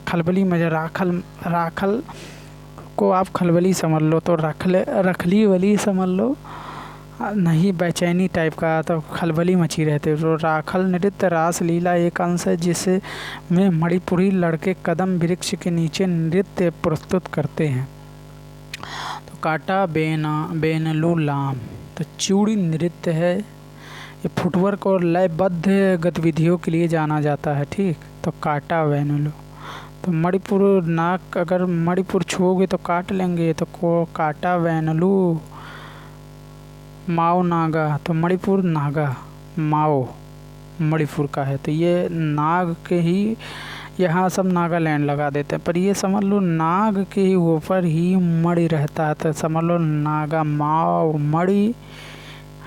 खलबली में राखल, राखल को आप खलबली समझ लो, तो रखली वली समझ लो, नहीं बेचैनी टाइप का, तो खलबली मची रहती है। तो राखल नृत्य रास लीला एक अंश है जिसमें मणिपुरी लड़के कदम वृक्ष के नीचे नृत्य प्रस्तुत करते हैं। तो काटा बेनलू लाम, तो चूड़ी नृत्य है, ये फुटवर्क और लयबद्ध गतिविधियों के लिए जाना जाता है, ठीक। तो काटा बेनलू, तो मणिपुर नाक, अगर मणिपुर छुओगे तो काट लेंगे, तो को काटा वेनलू। माओ नागा, तो मणिपुर नागा, माओ मणिपुर का है, तो ये नाग के ही यहाँ सब नागालैंड लगा देते हैं, पर ये समझ लो नाग के ऊपर ही मणि रहता है, तो समझ लो नागा माओ मणि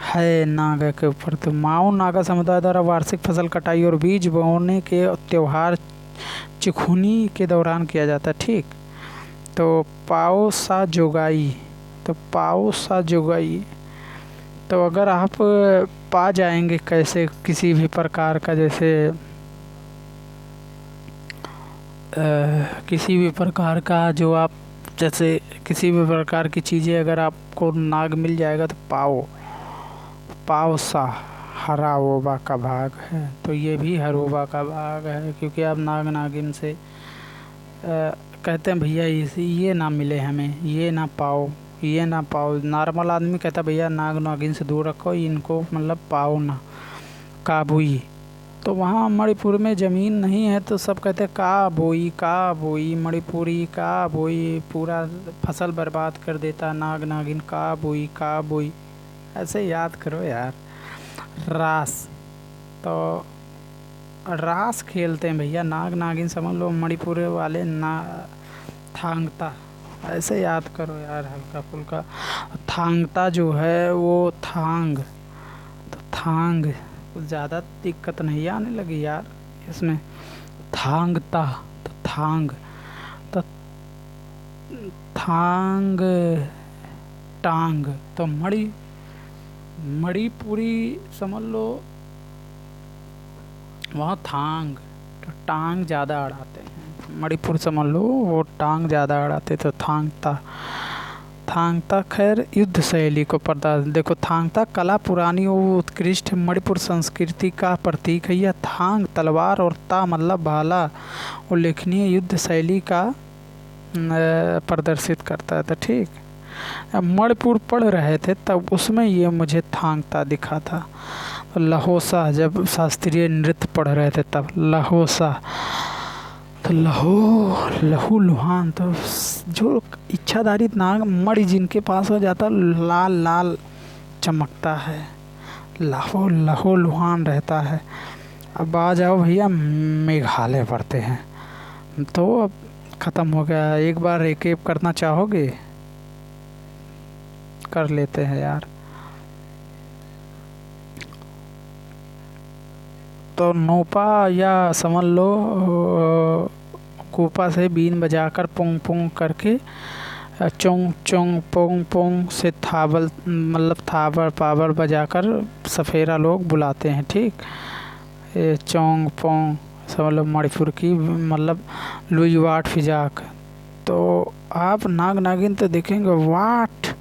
है नागा के ऊपर। तो माओ नागा समुदाय द्वारा वार्षिक फसल कटाई और बीज बोने के त्योहार चिखुनी के दौरान किया जाता है, ठीक। तो पाओ सा जोगाई, तो पाओ सा जोगाई, तो अगर आप पा जाएंगे कैसे किसी भी प्रकार का, जैसे किसी भी प्रकार का जो आप, जैसे किसी भी प्रकार की चीज़ें अगर आपको नाग मिल जाएगा, तो पाओ पाओ सा हराओबा का भाग है, तो ये भी हरोबा का भाग है, क्योंकि आप नाग नागिन से कहते हैं भैया ये ना मिले हमें, ये ना पाओ, ये ना पाओ। नॉर्मल आदमी कहता भैया नाग नागिन से दूर रखो, इनको मतलब पाओ ना। काबुई, तो वहाँ मणिपुर में ज़मीन नहीं है, तो सब कहते हैं का बोई मणिपुरी का बोई, पूरा फसल बर्बाद कर देता नाग नागिन, का बोई, ऐसे याद करो यार। रास, तो रास खेलते हैं भैया नाग नागिन समझ लो, मणिपुर वाले ना। थांगता, ऐसे याद करो यार हल्का फुल्का। थांगता जो है वो थांग, तो थांग ज़्यादा दिक्कत नहीं आने लगी यार इसमें। थांगता, तो थांग, तो थांग टांग, तो मणिपुरी समझ लो वहाँ थांग, तो टांग ज़्यादा अड़ाते हैं, मणिपुर समझ लो वो टांग ज़्यादा अड़ाते, तो थांगता। थांगता खैर युद्ध शैली को प्रदर्शन, देखो थांगता कला पुरानी और उत्कृष्ट मणिपुर संस्कृति का प्रतीक है। यह थांग तलवार और ता मतलब भाला उल्लेखनीय युद्ध शैली का प्रदर्शित करता है, तो ठीक। मणिपुर पढ़ रहे थे तब उसमें ये मुझे थांगता दिखा था। लहोसा, जब शास्त्रीय नृत्य पढ़ रहे थे तब लहोसा, तो लहू लुहान, तो जो इच्छाधारी नाग मणि जिनके पास हो जाता लाल लाल चमकता है, लहू लुहान रहता है। अब आ जाओ भैया मेघालय पढ़ते हैं, तो अब ख़त्म हो गया। एक बार रिकेप करना चाहोगे? कर लेते हैं यार। तो नोपा या समझ लो कूपा से बीन बजाकर पोंग पोंग करके चोंग चोंग पोंग पोंग से थाबल मतलब थाबर पावर बजाकर सफेरा लोग बुलाते हैं। ठीक, ये चोंग पोंग समझ लो मणिपुर की मतलब लुई वाट फिजाक। तो आप नाग नागिन तो देखेंगे, वाट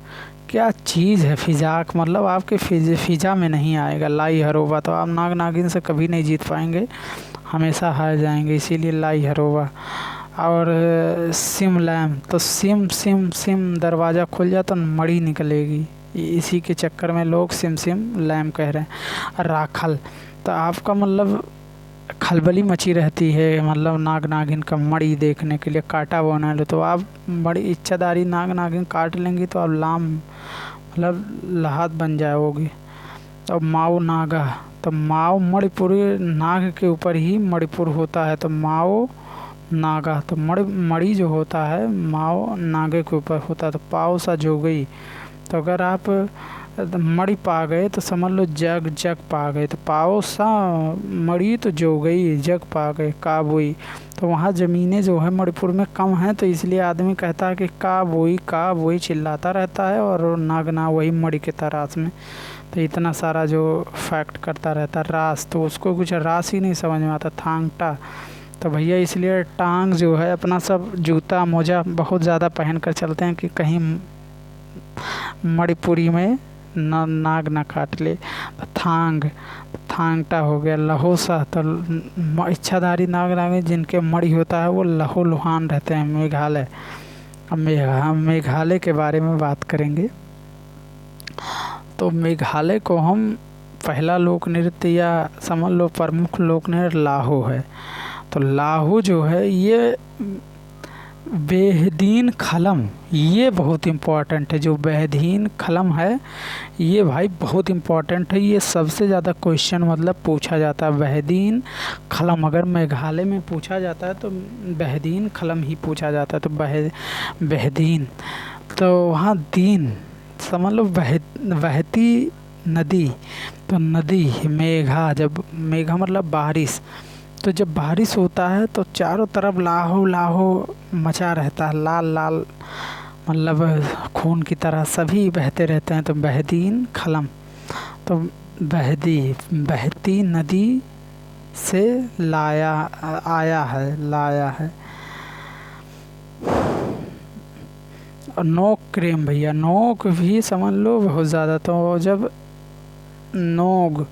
क्या चीज़ है फिजाक, मतलब आपके फिजा में नहीं आएगा। लाई हरोबा तो आप नाग नागिन से कभी नहीं जीत पाएंगे, हमेशा हार जाएंगे, इसीलिए लाई हरोबा। और सिम लैम तो सिम सिम सिम दरवाज़ा खुल जाए तो मड़ी निकलेगी, इसी के चक्कर में लोग सिम सिम लैम कह रहे हैं। राखल तो आपका मतलब खलबली मची रहती है, मतलब नाग नागिन का मड़ी देखने के लिए। काटा बोना लो तो आप बड़ी इच्छाधारी नाग नागिन काट लेंगी तो आप लाम मतलब लहात बन जाओगे। तो माओ नागा तो माओ मणिपुरी नाग के ऊपर ही मणिपुर होता है, तो माओ नागा तो मड़ी जो होता है माओ नागे के ऊपर होता है। तो पाओ सा जोगई, तो अगर आप मड़ी पा गए तो समझ लो जग जग पा गए। तो पाओ सा मड़ी तो जोगई जग पा गए का बोई। तो वहाँ ज़मीनें जो है मणिपुर में कम हैं, तो इसलिए आदमी कहता है कि का बोई चिल्लाता रहता है, और नागना वही मड़ी के तरास में। तो इतना सारा जो फैक्ट करता रहता है। रास तो उसको कुछ रास ही नहीं समझ में आता। थांगटा तो भैया इसलिए टांग जो है अपना सब जूता मोजा बहुत ज़्यादा पहन कर चलते हैं कि कहीं मणिपुरी में नाग ना काट ले। तो थांगटा हो गया। लहोसा तो इच्छाधारी नाग नागिन जिनके मणि होता है वो लहो लुहान रहते हैं, मेघालय। अब मेघालय के बारे में बात करेंगे। तो मेघालय को हम पहला लोक नृत्य या समझ लो प्रमुख लोक नृत्य लाहो है। तो लाहो जो है ये बेहदीन खलम, ये बहुत इम्पॉर्टेंट है। जो बेहदीन खलम है ये भाई बहुत इम्पॉर्टेंट है, ये सबसे ज़्यादा क्वेश्चन मतलब पूछा जाता है। बेहदीन खलम अगर मेघालय में पूछा जाता है तो बेहदीन खलम ही पूछा जाता है। तो बेहदीन तो वहाँ दीन समझ लो बहती नदी। तो नदी मेघा, जब मेघा मतलब बारिश, तो जब बारिश होता है तो चारों तरफ लाहो लाहो मचा रहता है, लाल लाल मतलब खून की तरह सभी बहते रहते हैं। तो बहदीन खलम तो बहती नदी से आया है। और नोक क्रेम भैया, नोक भी समझ लो बहुत ज़्यादा। तो जब नोग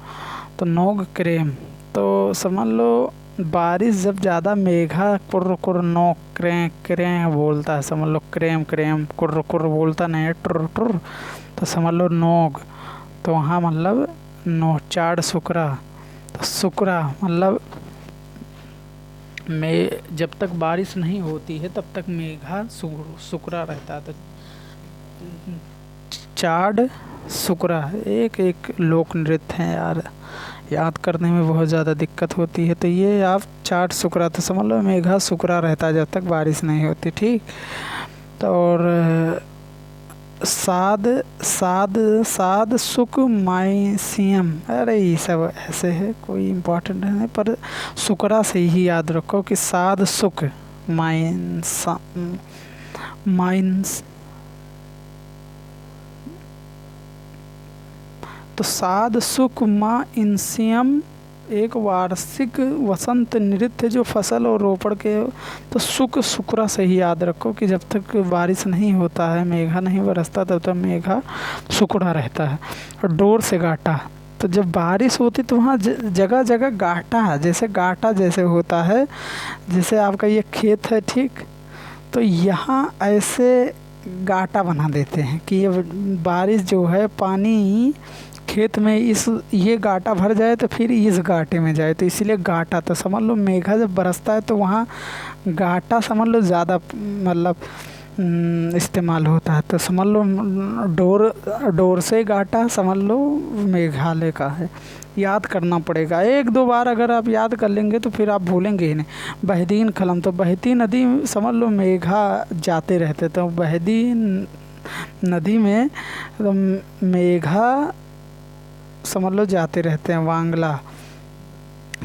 तो नोग क्रेम तो समझ लो बारिश जब ज़्यादा मेघा कुर्र कुर्र नोक क्रें क्रें बोलता है, समझ लो क्रेम क्रेम कुर्र कुर्र बोलता नहीं है, टुर टुर, तो समझ लो नोग। तो वहाँ मतलब चाड़ सुकरा, तो सुकरा मतलब जब तक बारिश नहीं होती है तब तक मेघा सुकरा रहता है। तो चाड़ सुकरा एक एक लोक नृत्य हैं यार, याद करने में बहुत ज़्यादा दिक्कत होती है। तो ये आप चाड़ सुकरा तो समझ लो मेघा सुकरा रहता है जब तक बारिश नहीं होती। ठीक, तो और साद सुक माइसियम, अरे ये सब ऐसे है, कोई इम्पोर्टेंट नहीं, पर सुकरा से ही याद रखो कि साद सुक माइंस। तो साद सुक मा इंसियम एक वार्षिक वसंत नृत्य जो फसल और रोपड़ के। तो सुकरा से ही याद रखो कि जब तक बारिश नहीं होता है, मेघा नहीं बरसता, तब तक मेघा सुकड़ा रहता है। और डोर से गाटा, तो जब बारिश होती तो वहाँ जगह जगह गाटा, जैसे गाटा जैसे होता है, जैसे आपका ये खेत है ठीक, तो यहाँ ऐसे गाटा बना देते हैं कि ये बारिश जो है पानी खेत में ये गाटा भर जाए तो फिर इस गाटे में जाए, तो इसलिए गाटा। तो समझ लो मेघा जब बरसता है तो वहाँ गाटा समझ लो ज़्यादा मतलब इस्तेमाल होता है। तो समझ लो डोर से गाटा समझ लो मेघालय का है, याद करना पड़ेगा। एक दो बार अगर आप याद कर लेंगे तो फिर आप भूलेंगे ही नहीं। बहदीन खलम तो बहती नदी समझ लो मेघा जाते रहते, तो बहदीन नदी में तो मेघा समझ लो जाते रहते हैं वांगला,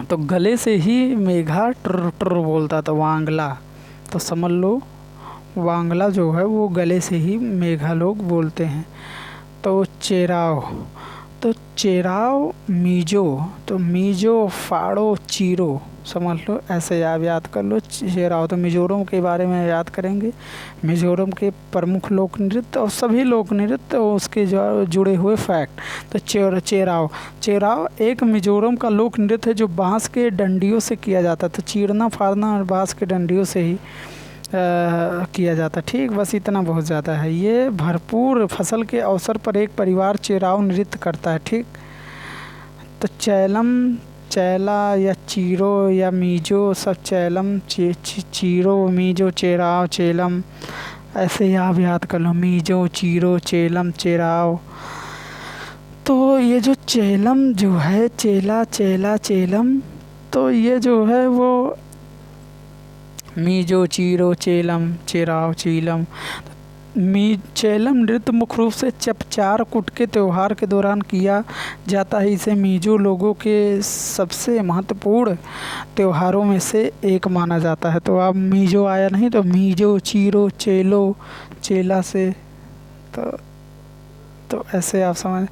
तो गले से ही मेघा ट्र ट्र बोलता था वांगला, तो समझ लो वांगला जो है वो गले से ही मेघा लोग बोलते हैं। तो चेराव, तो चेराव मीजो, तो मीजो फाड़ो चीरो, समझ लो ऐसे आप याद कर लो। चेराव तो मिजोरम के बारे में याद करेंगे, मिजोरम के प्रमुख लोक नृत्य और सभी लोक नृत्य और उसके जो जुड़े हुए फैक्ट। तो चेराव, चेराव एक मिजोरम का लोक नृत्य है जो बांस के डंडियों से किया जाता है। तो चीरना फाड़ना और बांस के डंडियों से ही किया जाता। ठीक, बस इतना बहुत ज़्यादा है। ये भरपूर फसल के अवसर पर एक परिवार चेराव नृत्य करता है। ठीक, तो चैलम, चैला या चीरो या मीजो, सब चैलम चीरो मीजो चेराव चेलम, ऐसे ही आप याद कर लो, मीजो चीरो चेलम चेराव। तो ये जो चेलम जो है, चेला चेला चेलम, तो ये जो है वो मीजो चीरो चेलम चेराव चीलम। चेलम नृत्य मुख्य रूप से चपचार कुट के त्यौहार के दौरान किया जाता है। इसे मीजो लोगों के सबसे महत्वपूर्ण त्योहारों में से एक माना जाता है। तो अब मीजो आया नहीं, तो मीजो चीरो चेलो चेला से, तो ऐसे आप समझ।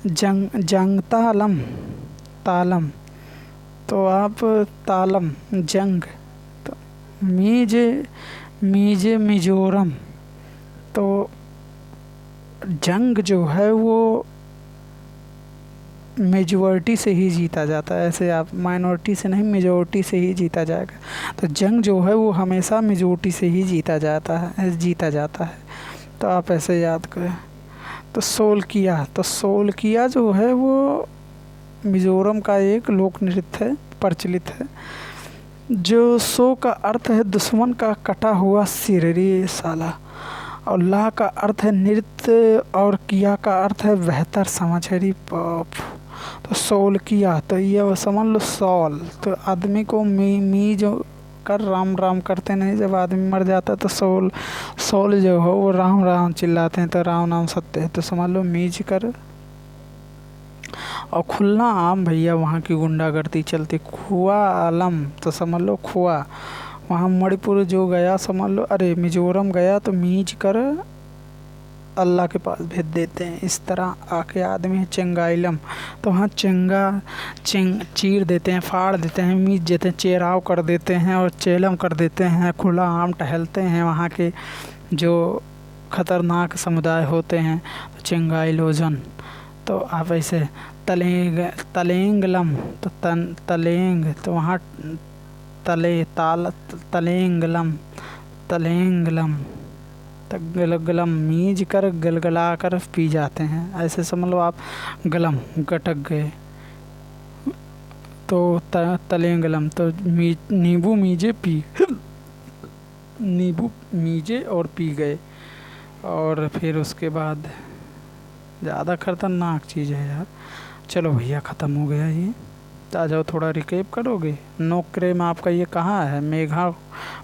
जंग तालम, तालम, तो आप तालम जंग, तो मीजे मिजोरम, तो जंग जो है वो मेजॉरिटी से ही जीता जाता है। ऐसे आप माइनॉरिटी से नहीं, मेजॉरिटी से ही जीता जाएगा। तो जंग जो है वो हमेशा मेजॉरिटी से ही जीता जाता है। तो आप ऐसे याद करें। तो सोलकिया, तो सोलकिया जो है वो मिजोरम का एक लोक नृत्य है, प्रचलित है। जो सो का अर्थ है दुश्मन का कटा हुआ सिर साला, और ला का अर्थ है नृत्य, और किया का अर्थ है बेहतर समझ है पाप। तो सौल किया, तो ये वो समझ लो सौल, तो आदमी को मी जो कर राम राम करते नहीं, जब आदमी मर जाता है तो सौल जो हो वो राम राम चिल्लाते हैं, तो राम नाम सत्य है, तो समझ लो मीज कर। और खुलना आम भैया वहाँ की गुंडागर्दी चलती। खुआ आलम, तो समझ लो खुआ, वहाँ मणिपुर जो गया समझ लो, अरे मिजोरम गया तो मीज कर अल्लाह के पास भेज देते हैं। इस तरह आके आदमी है चेंगाइलम, तो वहाँ चीर देते हैं, फाड़ देते हैं, मीज देते हैं, चेराव कर देते हैं और चेलम कर देते हैं। खुला आम टहलते हैं वहाँ के जो खतरनाक समुदाय होते हैं, तो चेंगाइलोजन। तो आप ऐसे तलेंगलम, तो तलेंग, तो वहाँ तलेंगलम गलगलम, मीज कर गलगला कर पी जाते हैं। ऐसे समझ लो आप, गलम गटक गए, तो तलेंगलम, तो नींबू मीजे और पी गए। और फिर उसके बाद ज़्यादा खतरनाक चीज़ है यार। चलो भैया ख़त्म हो गया ये, आ जाओ थोड़ा रिकेप करोगे। नो क्रेम आपका ये कहाँ है?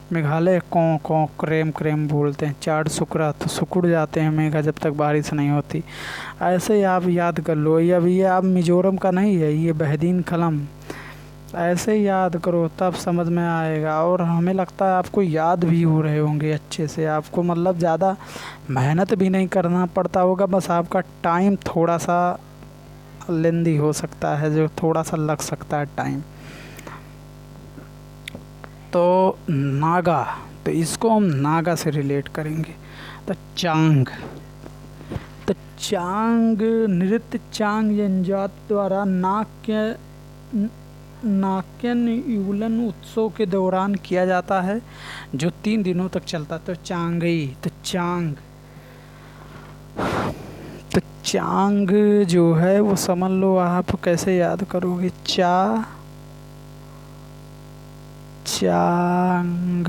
मेघालय कौ क्रेम बोलते हैं। चार सुकरा, तो सुकुड़ जाते हैं मेघा जब तक बारिश नहीं होती। ऐसे ही आप याद कर लो। ये आप मिजोरम का नहीं है, ये बहदीन कलम, ऐसे ही याद करो तब समझ में आएगा। और हमें लगता है आपको याद भी हो रहे होंगे अच्छे से, आपको मतलब ज़्यादा मेहनत भी नहीं करना पड़ता होगा, बस आपका टाइम थोड़ा सा लेंदी हो सकता है, जो थोड़ा सा लग सकता है टाइम। तो नागा, तो इसको हम नागा से रिलेट करेंगे। तो चांग नृत्य चांग जनजाति द्वारा नाक्यन यूलन उत्सव के दौरान किया जाता है, जो 3 दिनों तक चलता है। तो चांगई, तो चांग जो है वो समझ लो आप कैसे याद करोगे। चांग,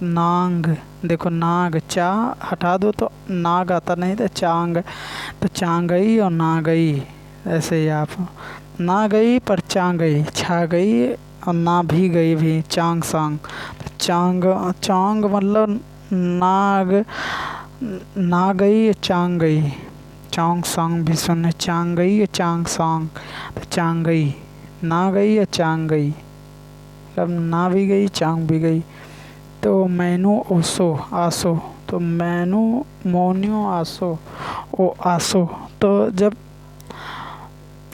नांग, देखो नाग, चा हटा दो तो नाग आता नहीं, तो चांग, तो चांगई और नागई, ऐसे ही आप ना गई पर चांगई, छा गई और ना भी गई भी, चांग सांग। तो चांग मतलब नाग ना गई चांग गई, चौंग सॉन्ग भी सुने, चांग गई या चांग सॉन्ग, तो चांग गई, ना गई या चांग गई, मतलब ना भी गई चांग भी गई। तो मैनू ओसो आसो, तो मैनू मोन्यो आसो ओ आसो। तो जब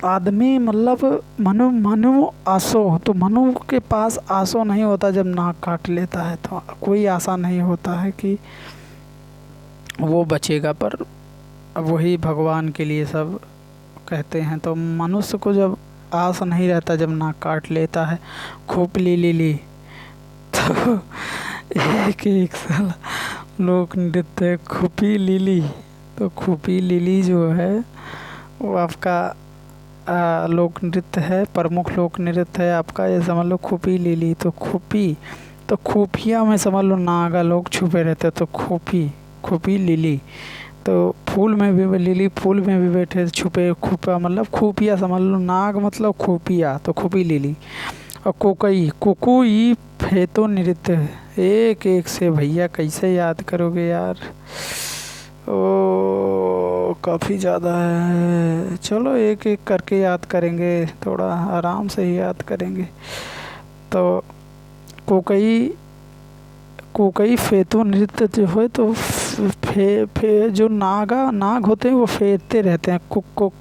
आदमी मतलब मनु मनु आसो, तो मनु के पास आसो नहीं होता जब नाक काट लेता है, तो कोई आशा नहीं होता है कि वो बचेगा। पर वही भगवान के लिए सब कहते हैं। तो मनुष्य को जब आस नहीं रहता जब नाक काट लेता है, खोपली ली तो एक एक साल लोक नृत्य खुपी लीली। तो खुपी लीली जो है वो आपका लोक नृत्य है, प्रमुख लोक नृत्य है आपका, ये समझ लो खुपी लीली। तो खुपी, तो खुफिया में समझ लो नागा लोग छुपे रहते हैं, तो खुपी खुपी लीली। तो फूल में भी लिली फूल में भी बैठे छुपे, खुपा मतलब खुफिया समझ लो, नाग मतलब खुफिया, तो खुपी लीली। और कोकई कुकुई फेतो नृत्य, एक एक से भैया कैसे याद करोगे यार, ओ काफ़ी ज़्यादा है। चलो एक एक करके याद करेंगे, थोड़ा आराम से ही याद करेंगे। तो कोकई कोकई फेतो नृत्य जो है, तो फे जो नाग होते हैं वो फेरते रहते हैं, कुक कुक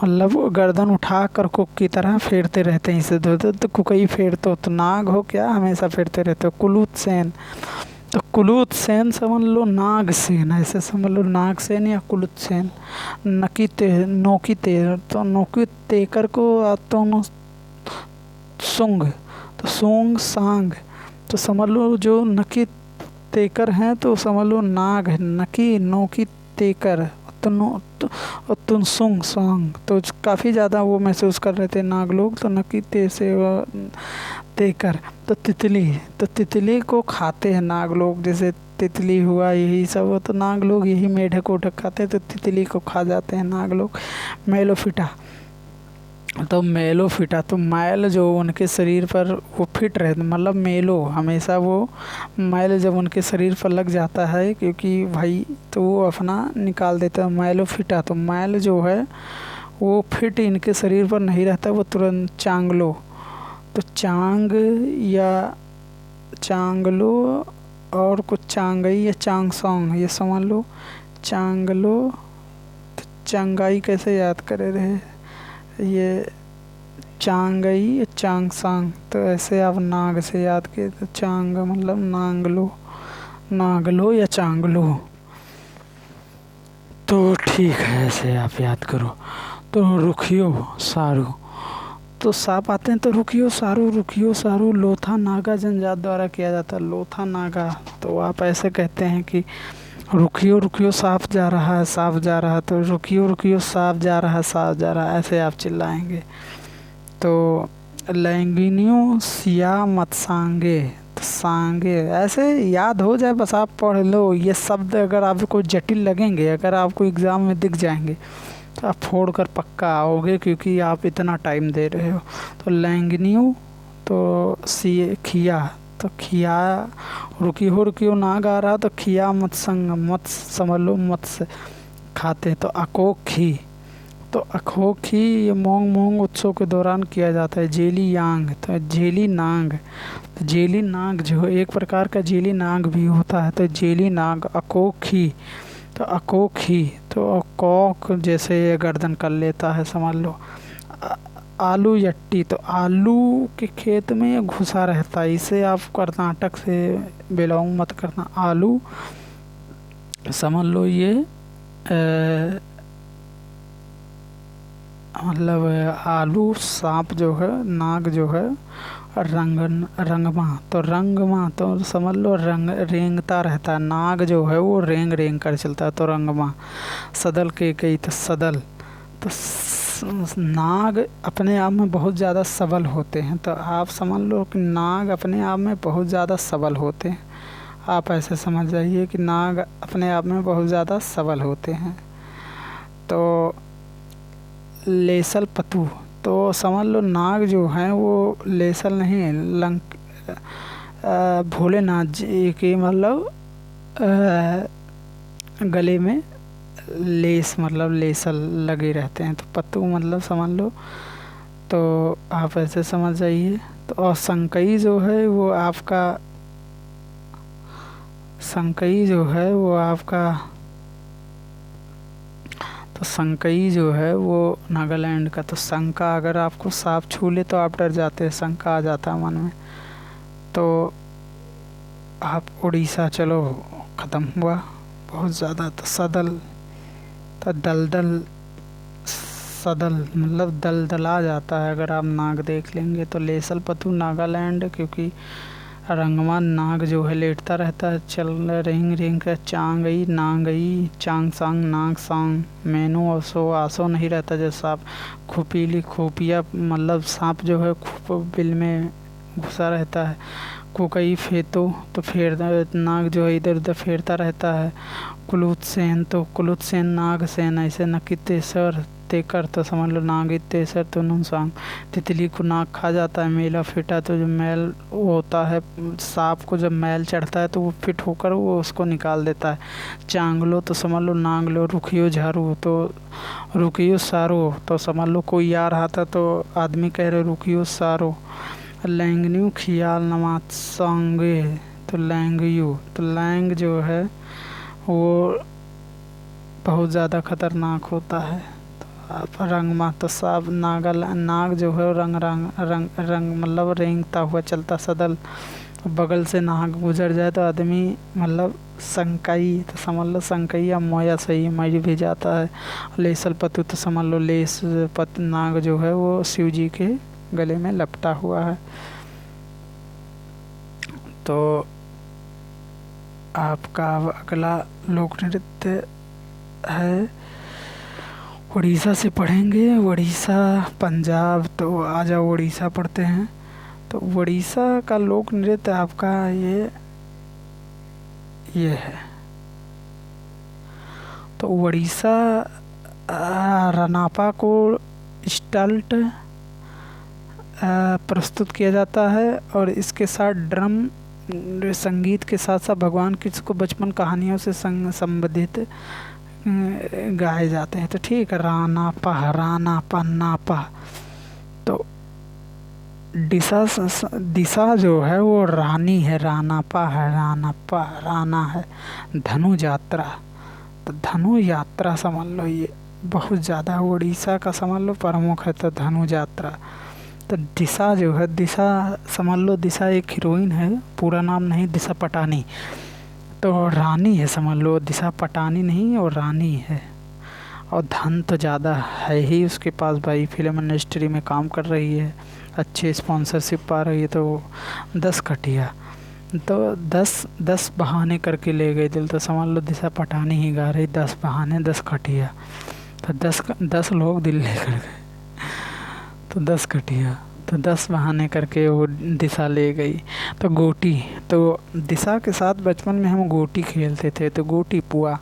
मतलब गर्दन उठा कर कुक की तरह फेरते रहते हैं इसे धोते। तो कुकई फेरतो, तो नाग हो क्या हमेशा फेरते रहते हो। कुलूत सेन, तो कुलूत सेन समझ लो नाग सेन, ऐसे समझ लो नाग सेन या कुलूत सेन। नोकी ते, तो नोकी तेकर को तो सुंग, तो सूंग सांग, तो समझ लो जो नकी तेकर हैं तो समझ लो नाग है, नकी नोकी तेकर, तुनसुंग सॉन्ग। तो काफ़ी ज़्यादा वो महसूस कर रहे थे नाग लोग, तो नकी ते से तेकर। तो तितली, तो तितली को खाते हैं नाग लोग, जैसे तितली हुआ यही सब, तो नाग लोग यही मेढक ओढक खाते हैं, तो तितली को खा जाते हैं नाग लोग। मेलोफिटा, तो मेलोफिटा, तो मैल जो उनके शरीर पर वो फिट रहते, मतलब मेलो हमेशा वो मैल जब उनके शरीर पर लग जाता है क्योंकि भाई, तो वो अपना निकाल देता है मेलोफिटा। तो मैल जो है वो फिट इनके शरीर पर नहीं रहता, वो तुरंत चांगलो, तो चांग या चांगलो और कुछ चांगई या चांगसोंग, ये समझ लो चांगलो। तो चांगाई कैसे याद करे रहे, ये चांगई या चांगसांग, तो ऐसे आप नाग से याद किए, तो चांग मतलब नांगलो, नागलो या चांगलो। तो ठीक है ऐसे आप याद करो। तो रुखियो सारू, तो सांप आते हैं तो रुखियो सारू लोथा नागा जनजात द्वारा किया जाता है, लोथा नागा। तो आप ऐसे कहते हैं कि रुकियो रुकियो सांप जा रहा है, सांप जा रहा है, तो रुकियो रुकियो सांप जा रहा है, सांप जा रहा है, ऐसे आप चिल्लाएंगे। तो लैंगिनियो सिया मत सांगे, तो सांगे ऐसे याद हो जाए बस, आप पढ़ लो ये शब्द। अगर आपको जटिल लगेंगे, अगर आपको एग्ज़ाम में दिख जाएंगे तो आप फोड़ कर पक्का आओगे, क्योंकि आप इतना टाइम दे रहे हो। तो लैंगिनियो, तो सी खिया, तो खिया, रुकियो नाग आ रहा, तो खिया मत संग, मत समझ लो मत से खाते। तो अकोखी, तो अखोखी ये मोंग मोंग उत्सव के दौरान किया जाता है। जेली यांग, तो जेली नाग, तो जेली नाग जो एक प्रकार का जेली नाग भी होता है, तो जेली नाग। अकोखी, तो अकोखी, तो कौक जैसे ये गर्दन कर लेता है समझ लो। आलू यट्टी, तो आलू के खेत में घुसा रहता है, इसे आप कर्नाटक से बिलोंग मत करना। आलू समझ लो ये मतलब आलू सांप जो है, नाग जो है, रंगमा, तो रंगमा तो समझ लो रेंगता रहता है, नाग जो है वो रेंग रेंग कर चलता है, तो रंगमा। सदल के कई, तो सदल, तो नाग अपने आप में बहुत ज़्यादा सबल होते हैं, तो आप समझ लो कि नाग अपने आप में बहुत ज़्यादा सबल होते हैं। आप ऐसे समझ जाइए कि नाग अपने आप में बहुत ज़्यादा सबल होते हैं। तो लेसल पतु, तो समझ लो नाग जो हैं वो लेसल नहीं, भोलेनाथ जी की मतलब गले में लेस मतलब लेसल लगे रहते हैं। तो पत्तू मतलब समझ लो, तो आप ऐसे समझ जाइए। तो और संकई जो है वो आपका, संकई जो है वो आपका, तो संकई जो है वो नागालैंड का। तो शंका, अगर आपको सांप छू ले तो आप डर जाते हैं, शंका आ जाता है मन में। तो आप उड़ीसा चलो, ख़त्म हुआ बहुत ज़्यादा। तो सदल, तो दलदल, सदल मतलब दलदला जाता है। अगर आप नाग देख लेंगे तो लेसल पतू नागालैंड, क्योंकि रंगमान नाग जो है लेटता रहता है, चल रिंग रिंग का चांगई नांगई चांग सांग नाग सांग मेनू और सो आसो नहीं रहता। जैसे सांप खुपीली खुफिया मतलब सांप जो है बिल में घुसा रहता है। कुकई फेतो, तो फेर नाग जो है इधर उधर फेरता रहता है। कुलुत्सेन, तो कुलुत्सेन नाग सेन, ऐसे नकितेसर तेकर, तो समझ लो नागितेसर तो नुनसांग। तितली को नाग खा जाता है। मेला फिटा, तो जो मैल होता है सांप को, जब मैल चढ़ता है तो वो फिट होकर वो उसको निकाल देता है। चांगलो, तो समझ लो नांगलो। रुखियो झारू, तो रुकियो सारो, तो समझ लो कोई आ रहा था तो आदमी कह रहे रुकियो सारो। लैंगन्यू खियाल नमात सांगे, तो लैंगयू, तो लैंग जो है वो बहुत ज़्यादा खतरनाक होता है। तो आप रंग मा, तो साब नागल नाग जो है रंग रंग रंग रंग मतलब रेंगता हुआ चलता। सदल, बगल से नाग गुजर जाए तो आदमी मतलब संकई, तो समझ लो संकई या मोया सही मर भी जाता है। लेसल पतु, तो समझ लो लेस पत नाग जो है वो शिव जी के गले में लपटा हुआ है। तो आपका अगला लोक नृत्य है, उड़ीसा से पढ़ेंगे। उड़ीसा पंजाब, तो आ जाओ उड़ीसा पढ़ते हैं। तो उड़ीसा का लोक नृत्य आपका ये है। तो उड़ीसा रनापा को स्टल्ट प्रस्तुत किया जाता है, और इसके साथ ड्रम संगीत के साथ साथ भगवान कृष्ण को बचपन कहानियों से संबंधित गाए जाते हैं। तो ठीक है, रानापा रानापा नापा। तो दिशा जो है वो रानी है, रानापा है, रानापा राना है। धनु यात्रा, तो धनु यात्रा समझ लो ये बहुत ज़्यादा उड़ीसा का समझ लो प्रमुख है। तो धनु यात्रा। तो दिशा जो है, दिशा समझ लो, दिशा एक हीरोइन है, पूरा नाम नहीं, दिशा पटानी। तो रानी है समझ लो, दिशा पटानी नहीं और रानी है। और धन तो ज़्यादा है ही उसके पास भाई, फिल्म इंडस्ट्री में काम कर रही है, अच्छे स्पॉन्सरशिप पा रही है। तो 10 कटिया, तो 10 बहाने करके ले गए दिल। तो समझ लो दिशा पटानी ही गा रही, 10 बहाने 10 कटिया। तो 10 लोग दिल लेकर गए, तो 10 कटिया, तो 10 बहाने करके वो दिशा ले गई। तो गोटी, तो दिशा के साथ बचपन में हम गोटी खेलते थे, तो गोटी पुआ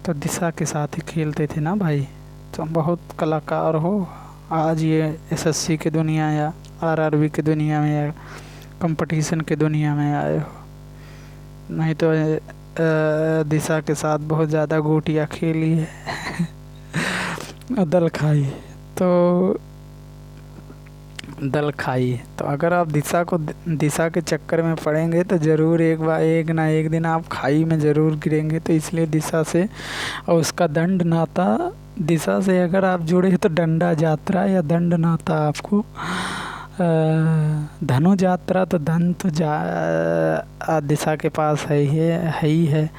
तो दिशा के साथ ही खेलते थे ना भाई। तो बहुत कलाकार हो आज ये एसएससी की दुनिया या आरआरबी की दुनिया में या कंपटीशन की दुनिया में आए हो, नहीं तो दिशा के साथ बहुत ज़्यादा गोटियाँ खेली है। दल खाई, तो दल खाई। तो अगर आप दिशा के चक्कर में पड़ेंगे तो ज़रूर एक ना एक दिन आप खाई में ज़रूर गिरेंगे। तो इसलिए दिशा से और उसका दंड नाता, दिशा से अगर आप जुड़े तो डंडा यात्रा या दंड नाता आपको। धनु यात्रा, तो धन तो दिशा के पास है ही है।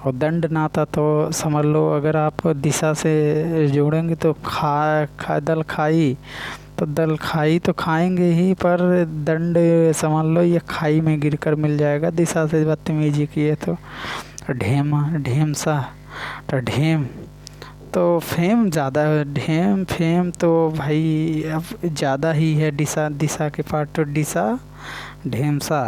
और दंड नाता तो समझ लो अगर आप दिशा से जोड़ेंगे तो दल खाई, तो दल खाई तो खाएंगे ही, पर दंड समझ लो ये खाई में गिरकर मिल जाएगा दिशा से बदतमीजी किए तो। ढेमसा, तो ढेम, तो फेम ज़्यादा है, फेम तो भाई अब ज़्यादा ही है दिशा के पास। तो दिशा ढेमसा।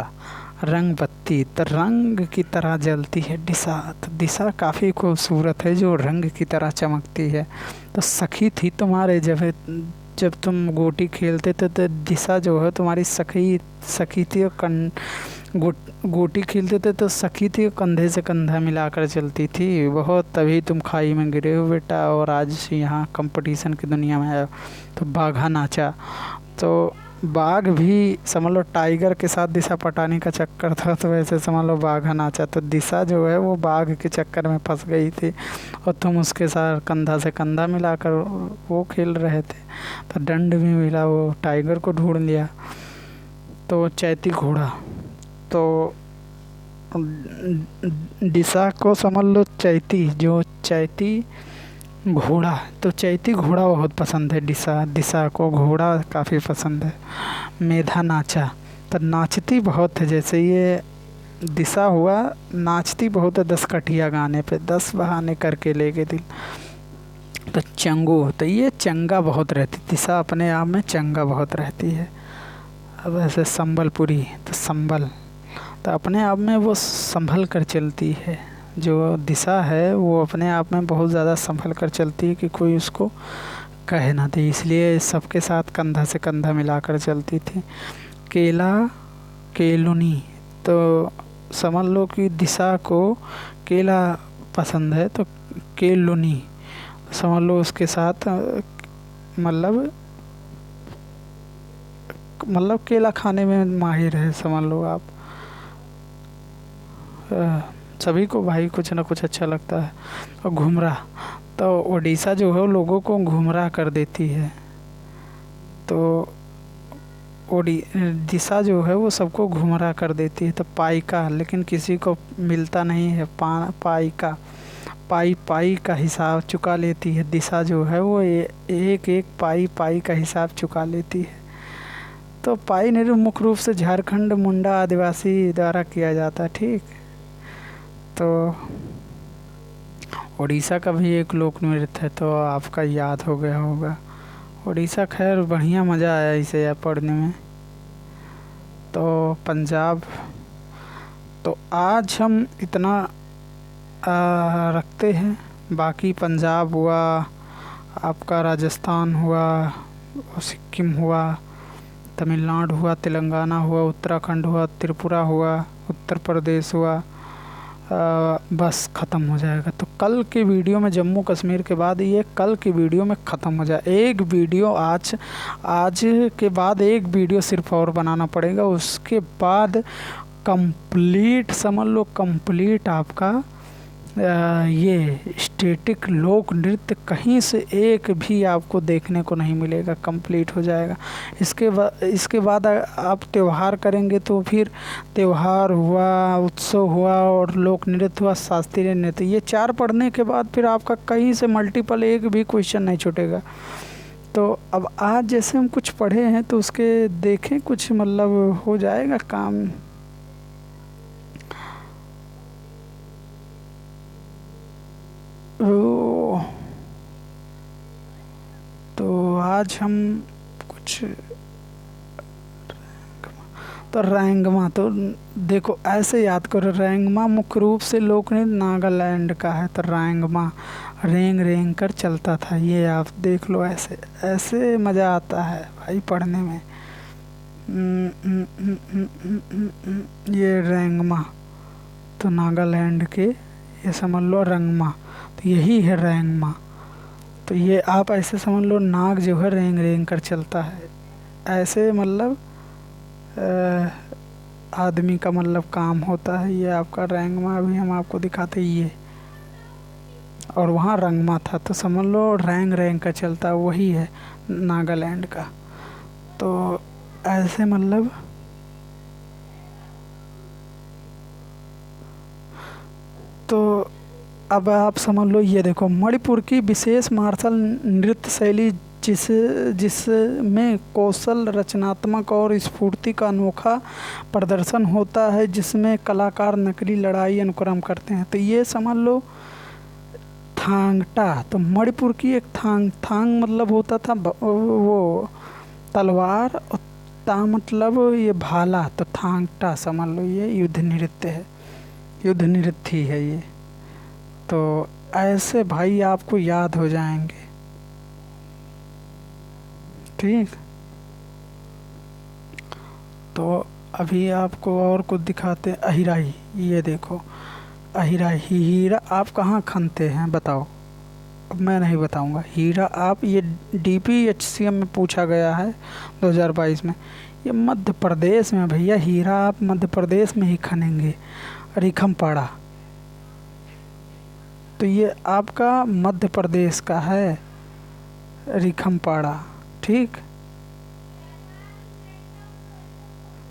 रंग बत्ती, तो रंग की तरह जलती है दिशा। तो दिशा काफ़ी खूबसूरत है जो रंग की तरह चमकती है। तो सखी थी तुम्हारे जब तुम गोटी खेलते थे, तो दिशा जो है तुम्हारी सखी थी, और गोटी खेलते थे तो सखी थी कंधे से कंधा मिलाकर चलती थी, बहुत तभी तुम खाई में गिरे हो बेटा, और आज यहाँ कंपटीशन की दुनिया में आया तो बाघा नाचा। तो बाघ भी समझ लो टाइगर के साथ दिशा पटाने का चक्कर था, तो वैसे समझ लो बाघा नाचा। तो दिशा जो है वो बाघ के चक्कर में फंस गई थी और तुम उसके साथ कंधा से कंधा मिलाकर वो खेल रहे थे। तो दंड भी मिला, वो टाइगर को ढूंढ लिया। तो चैती घोड़ा, तो दिशा को समझ लो चैती, जो चैती घोड़ा, तो चैती घोड़ा बहुत पसंद है दिशा को घोड़ा काफ़ी पसंद है। मेधा नाचा, तो नाचती बहुत है, जैसे ये दिशा हुआ नाचती बहुत है 10 कठिया गाने पे, 10 बहाने करके ले गए दिल। तो चंगू, तो ये चंगा बहुत रहती, दिशा अपने आप में चंगा बहुत रहती है। अब ऐसे संबलपुरी, तो संबल, तो अपने आप में वो संभल कर चलती है। जो दिशा है वो अपने आप में बहुत ज़्यादा संभल कर चलती है कि कोई उसको कहे ना दे, इसलिए सबके साथ कंधा से कंधा मिलाकर चलती थी। केला केलुनी, तो समझ लो कि दिशा को केला पसंद है, तो केलुनी समझ लो उसके साथ मतलब केला खाने में माहिर है, समझ लो आप। सभी को भाई कुछ ना कुछ अच्छा लगता है। और घुमरा, तो ओडिशा जो है वो लोगों को घुमरा कर देती है। तो दिशा जो है वो सबको घुमरा कर देती है। तो पाइका, लेकिन किसी को मिलता नहीं है पाइका, पाई का हिसाब चुका लेती है दिशा जो है वो एक एक पाई का हिसाब चुका लेती है। तो पाई नृत्य मुख्य रूप से झारखंड मुंडा आदिवासी द्वारा किया जाता है, ठीक। तो उड़ीसा का भी एक लोक नृत्य है, तो आपका याद हो गया होगा उड़ीसा। खैर बढ़िया मज़ा आया इसे या पढ़ने में। तो पंजाब, तो आज हम इतना रखते हैं। बाकी पंजाब हुआ, आपका राजस्थान हुआ, सिक्किम हुआ, तमिलनाडु हुआ, तेलंगाना हुआ, उत्तराखंड हुआ, त्रिपुरा हुआ, उत्तर प्रदेश हुआ, बस ख़त्म हो जाएगा। तो कल के वीडियो में जम्मू कश्मीर के बाद ये कल की वीडियो में ख़त्म हो जाए। एक वीडियो आज के बाद एक वीडियो सिर्फ और बनाना पड़ेगा, उसके बाद कंप्लीट समझ लो कंप्लीट आपका ये स्टैटिक लोक नृत्य कहीं से एक भी आपको देखने को नहीं मिलेगा, कंप्लीट हो जाएगा। इसके बाद आप त्यौहार करेंगे तो फिर त्यौहार हुआ, उत्सव हुआ और लोक नृत्य हुआ, शास्त्रीय नृत्य, ये 4 पढ़ने के बाद फिर आपका कहीं से मल्टीपल एक भी क्वेश्चन नहीं छूटेगा। तो अब आज जैसे हम कुछ पढ़े हैं तो उसके देखें कुछ मतलब हो जाएगा काम। तो आज हम कुछ तो रैंगमा, तो देखो ऐसे याद करो, रैंगमा मुख्य रूप से लोक नृत्य नागालैंड का है। तो रैंगमा रेंग रेंग कर चलता था, ये आप देख लो, ऐसे ऐसे मज़ा आता है भाई पढ़ने में। ये रैंगमा, तो नागालैंड के ये समझ लो रंगमा, तो यही है रैंगमा। तो ये आप ऐसे समझ लो नाग जो है रेंग रेंग कर चलता है, ऐसे मतलब आदमी का मतलब काम होता है। ये आपका रैंगमा भी हम आपको दिखाते ये, और वहाँ रंगमा था, तो समझ लो रैंग रैंग का चलता वही है नागालैंड का। तो ऐसे मतलब तो अब आप समझ लो, ये देखो मणिपुर की विशेष मार्शल नृत्य शैली जिसमें कौशल, रचनात्मक और स्फूर्ति का अनोखा प्रदर्शन होता है, जिसमें कलाकार नकली लड़ाई अनुक्रम करते हैं। तो ये समझ लो थांगटा, तो मणिपुर की एक थांग मतलब होता था वो तलवार, और ता मतलब ये भाला, तो थांगटा समझ लो ये युद्ध नृत्य है, युद्ध नृत्य है ये। तो ऐसे भाई आपको याद हो जाएंगे, ठीक। तो अभी आपको और कुछ दिखाते हैं। अहिराई, ये देखो अहिराई हीरा आप कहाँ खनते हैं बताओ। अब मैं नहीं बताऊंगा। हीरा आप, ये DPHCM में पूछा गया है 2022 में। ये मध्य प्रदेश में भैया, हीरा आप मध्य प्रदेश में ही खनेंगे, रिखमपाड़ा। तो ये आपका मध्य प्रदेश का है, रिखमपाड़ा। ठीक,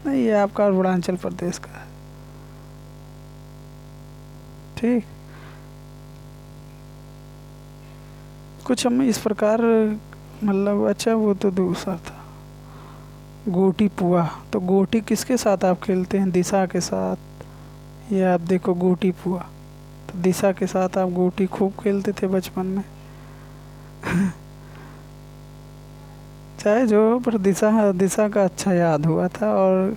नहीं ये आपका अरुणाचल प्रदेश का है। ठीक, कुछ हम इस प्रकार, मतलब अच्छा वो तो दूसरा था। गोटी पुआ, तो गोटी किसके साथ आप खेलते हैं? दिशा के साथ। ये आप देखो गोटी पुआ, तो दिशा के साथ आप गोटी खूब खेलते थे बचपन में। चाहे जो हो, पर दिशा दिशा का अच्छा याद हुआ था। और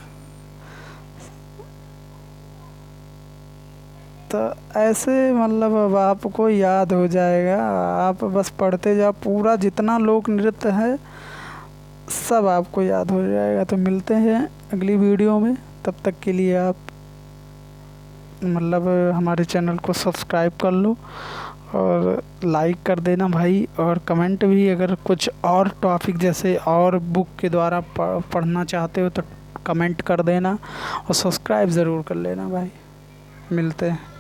तो ऐसे मतलब अब आपको याद हो जाएगा, आप बस पढ़ते जाओ, पूरा जितना लोक नृत्य है सब आपको याद हो जाएगा। तो मिलते हैं अगली वीडियो में, तब तक के लिए आप मतलब हमारे चैनल को सब्सक्राइब कर लो और लाइक कर देना भाई। और कमेंट भी, अगर कुछ और टॉपिक जैसे और बुक के द्वारा पढ़ना चाहते हो तो कमेंट कर देना, और सब्सक्राइब ज़रूर कर लेना भाई। मिलते हैं।